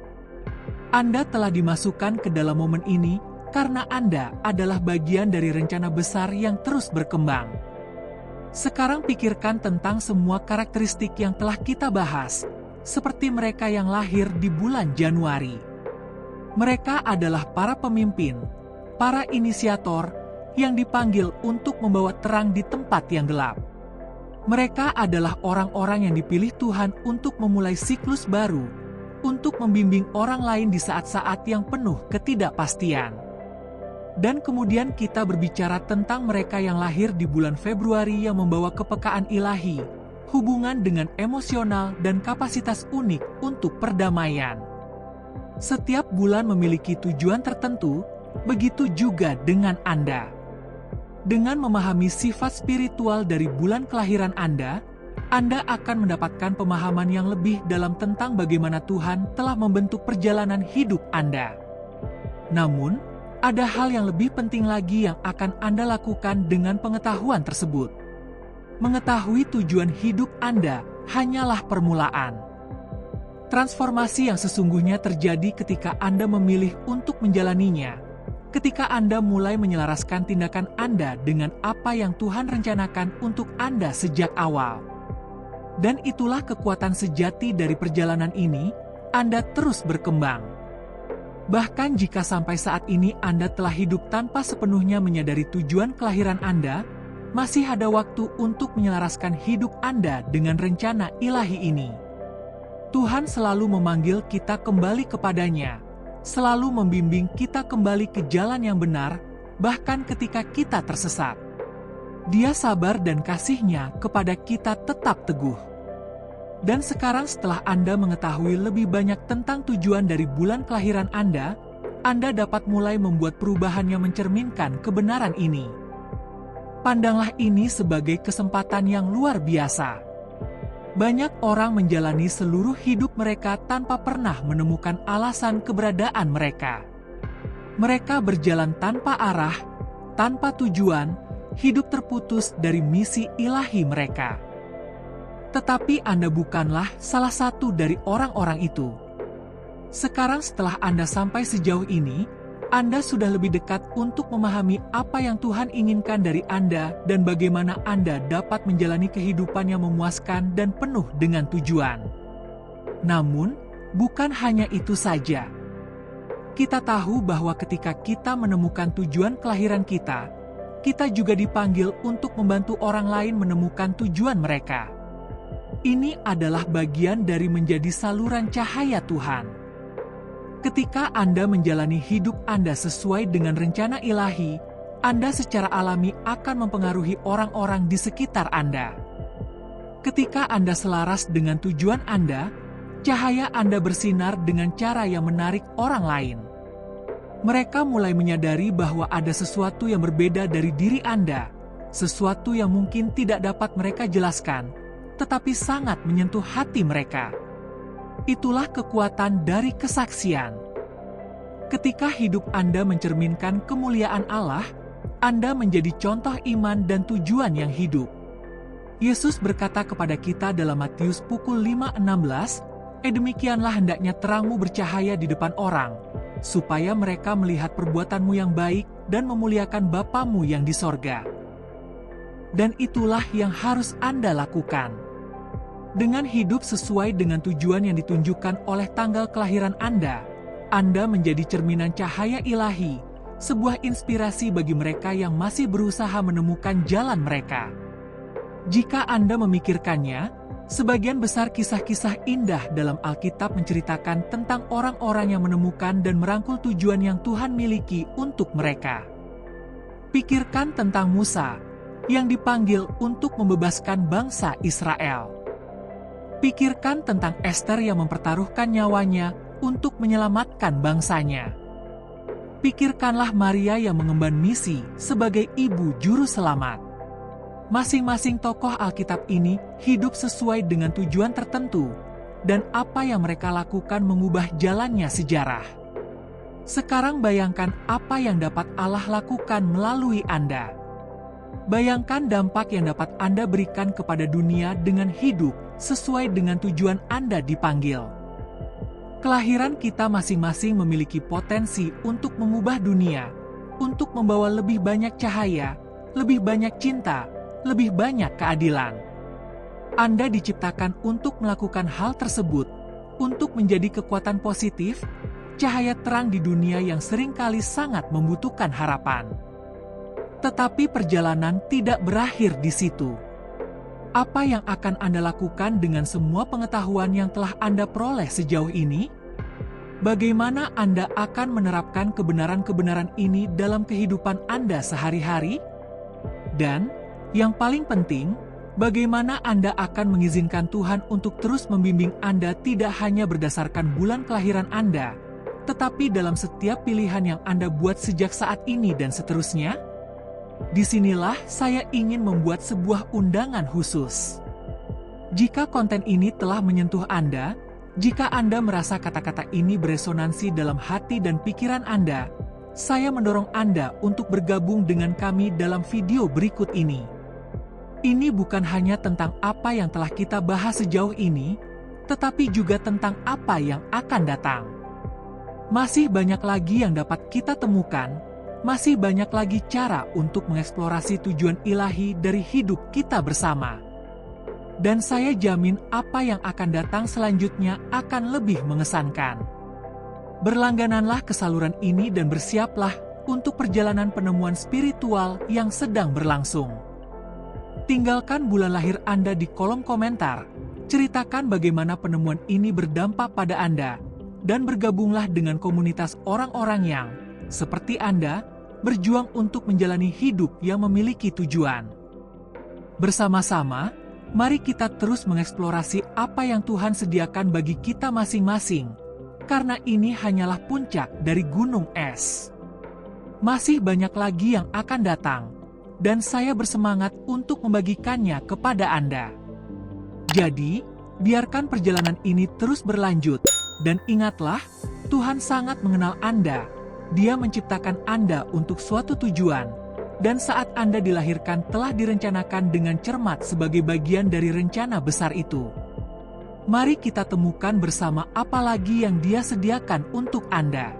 Anda telah dimasukkan ke dalam momen ini karena Anda adalah bagian dari rencana besar yang terus berkembang. Sekarang pikirkan tentang semua karakteristik yang telah kita bahas, seperti mereka yang lahir di bulan Januari. Mereka adalah para pemimpin, para inisiator yang dipanggil untuk membawa terang di tempat yang gelap. Mereka adalah orang-orang yang dipilih Tuhan untuk memulai siklus baru, untuk membimbing orang lain di saat-saat yang penuh ketidakpastian. Dan kemudian kita berbicara tentang mereka yang lahir di bulan Februari yang membawa kepekaan ilahi, hubungan dengan emosional dan kapasitas unik untuk perdamaian. Setiap bulan memiliki tujuan tertentu, begitu juga dengan Anda. Dengan memahami sifat spiritual dari bulan kelahiran Anda akan mendapatkan pemahaman yang lebih dalam tentang bagaimana Tuhan telah membentuk perjalanan hidup Anda. Namun, ada hal yang lebih penting lagi yang akan Anda lakukan dengan pengetahuan tersebut. Mengetahui tujuan hidup Anda hanyalah permulaan. Transformasi yang sesungguhnya terjadi ketika Anda memilih untuk menjalaninya, ketika Anda mulai menyelaraskan tindakan Anda dengan apa yang Tuhan rencanakan untuk Anda sejak awal. Dan itulah kekuatan sejati dari perjalanan ini, Anda terus berkembang. Bahkan jika sampai saat ini Anda telah hidup tanpa sepenuhnya menyadari tujuan kelahiran Anda, masih ada waktu untuk menyelaraskan hidup Anda dengan rencana ilahi ini. Tuhan selalu memanggil kita kembali kepadanya, selalu membimbing kita kembali ke jalan yang benar, bahkan ketika kita tersesat. Dia sabar dan kasih-Nya kepada kita tetap teguh. Dan sekarang setelah Anda mengetahui lebih banyak tentang tujuan dari bulan kelahiran Anda dapat mulai membuat perubahan yang mencerminkan kebenaran ini. Pandanglah ini sebagai kesempatan yang luar biasa. Banyak orang menjalani seluruh hidup mereka tanpa pernah menemukan alasan keberadaan mereka. Mereka berjalan tanpa arah, tanpa tujuan, hidup terputus dari misi ilahi mereka. Tetapi Anda bukanlah salah satu dari orang-orang itu. Sekarang setelah Anda sampai sejauh ini, Anda sudah lebih dekat untuk memahami apa yang Tuhan inginkan dari Anda dan bagaimana Anda dapat menjalani kehidupan yang memuaskan dan penuh dengan tujuan. Namun, bukan hanya itu saja. Kita tahu bahwa ketika kita menemukan tujuan kelahiran kita juga dipanggil untuk membantu orang lain menemukan tujuan mereka. Ini adalah bagian dari menjadi saluran cahaya Tuhan. Ketika Anda menjalani hidup Anda sesuai dengan rencana ilahi, Anda secara alami akan mempengaruhi orang-orang di sekitar Anda. Ketika Anda selaras dengan tujuan Anda, cahaya Anda bersinar dengan cara yang menarik orang lain. Mereka mulai menyadari bahwa ada sesuatu yang berbeda dari diri Anda, sesuatu yang mungkin tidak dapat mereka jelaskan, tetapi sangat menyentuh hati mereka. Itulah kekuatan dari kesaksian. Ketika hidup Anda mencerminkan kemuliaan Allah, Anda menjadi contoh iman dan tujuan yang hidup. Yesus berkata kepada kita dalam Matius pukul 5:16, "Demikianlah hendaknya terangmu bercahaya di depan orang, supaya mereka melihat perbuatanmu yang baik dan memuliakan Bapamu yang di sorga." Dan itulah yang harus Anda lakukan. Dengan hidup sesuai dengan tujuan yang ditunjukkan oleh tanggal kelahiran Anda menjadi cerminan cahaya ilahi sebuah inspirasi bagi mereka yang masih berusaha menemukan jalan mereka. Jika Anda memikirkannya, sebagian besar kisah-kisah indah dalam Alkitab menceritakan tentang orang-orang yang menemukan dan merangkul tujuan yang Tuhan miliki untuk mereka. Pikirkan tentang Musa, yang dipanggil untuk membebaskan bangsa Israel. Pikirkan tentang Ester yang mempertaruhkan nyawanya untuk menyelamatkan bangsanya. Pikirkanlah Maria yang mengemban misi sebagai ibu juru selamat. Masing-masing tokoh Alkitab ini hidup sesuai dengan tujuan tertentu, dan apa yang mereka lakukan mengubah jalannya sejarah. Sekarang bayangkan apa yang dapat Allah lakukan melalui Anda. Bayangkan dampak yang dapat Anda berikan kepada dunia dengan hidup sesuai dengan tujuan Anda dipanggil. Kelahiran kita masing-masing memiliki potensi untuk mengubah dunia, untuk membawa lebih banyak cahaya, lebih banyak cinta, lebih banyak keadilan. Anda diciptakan untuk melakukan hal tersebut, untuk menjadi kekuatan positif, cahaya terang di dunia yang seringkali sangat membutuhkan harapan. Tetapi perjalanan tidak berakhir di situ. Apa yang akan Anda lakukan dengan semua pengetahuan yang telah Anda peroleh sejauh ini? Bagaimana Anda akan menerapkan kebenaran-kebenaran ini dalam kehidupan Anda sehari-hari? Dan, yang paling penting, bagaimana Anda akan mengizinkan Tuhan untuk terus membimbing Anda tidak hanya berdasarkan bulan kelahiran Anda, tetapi dalam setiap pilihan yang Anda buat sejak saat ini dan seterusnya? Disinilah saya ingin membuat sebuah undangan khusus. Jika konten ini telah menyentuh Anda, jika Anda merasa kata-kata ini beresonansi dalam hati dan pikiran Anda, saya mendorong Anda untuk bergabung dengan kami dalam video berikut ini. Ini bukan hanya tentang apa yang telah kita bahas sejauh ini, tetapi juga tentang apa yang akan datang. Masih banyak lagi yang dapat kita temukan, masih banyak lagi cara untuk mengeksplorasi tujuan ilahi dari hidup kita bersama. Dan saya jamin apa yang akan datang selanjutnya akan lebih mengesankan. Berlanggananlah ke saluran ini dan bersiaplah untuk perjalanan penemuan spiritual yang sedang berlangsung. Tinggalkan bulan lahir Anda di kolom komentar, ceritakan bagaimana penemuan ini berdampak pada Anda, dan bergabunglah dengan komunitas orang-orang yang seperti Anda, berjuang untuk menjalani hidup yang memiliki tujuan. Bersama-sama, mari kita terus mengeksplorasi apa yang Tuhan sediakan bagi kita masing-masing, karena ini hanyalah puncak dari gunung es. Masih banyak lagi yang akan datang, dan saya bersemangat untuk membagikannya kepada Anda. Jadi, biarkan perjalanan ini terus berlanjut, dan ingatlah, Tuhan sangat mengenal Anda. Dia menciptakan Anda untuk suatu tujuan, dan saat Anda dilahirkan telah direncanakan dengan cermat sebagai bagian dari rencana besar itu. Mari kita temukan bersama apa lagi yang Dia sediakan untuk Anda.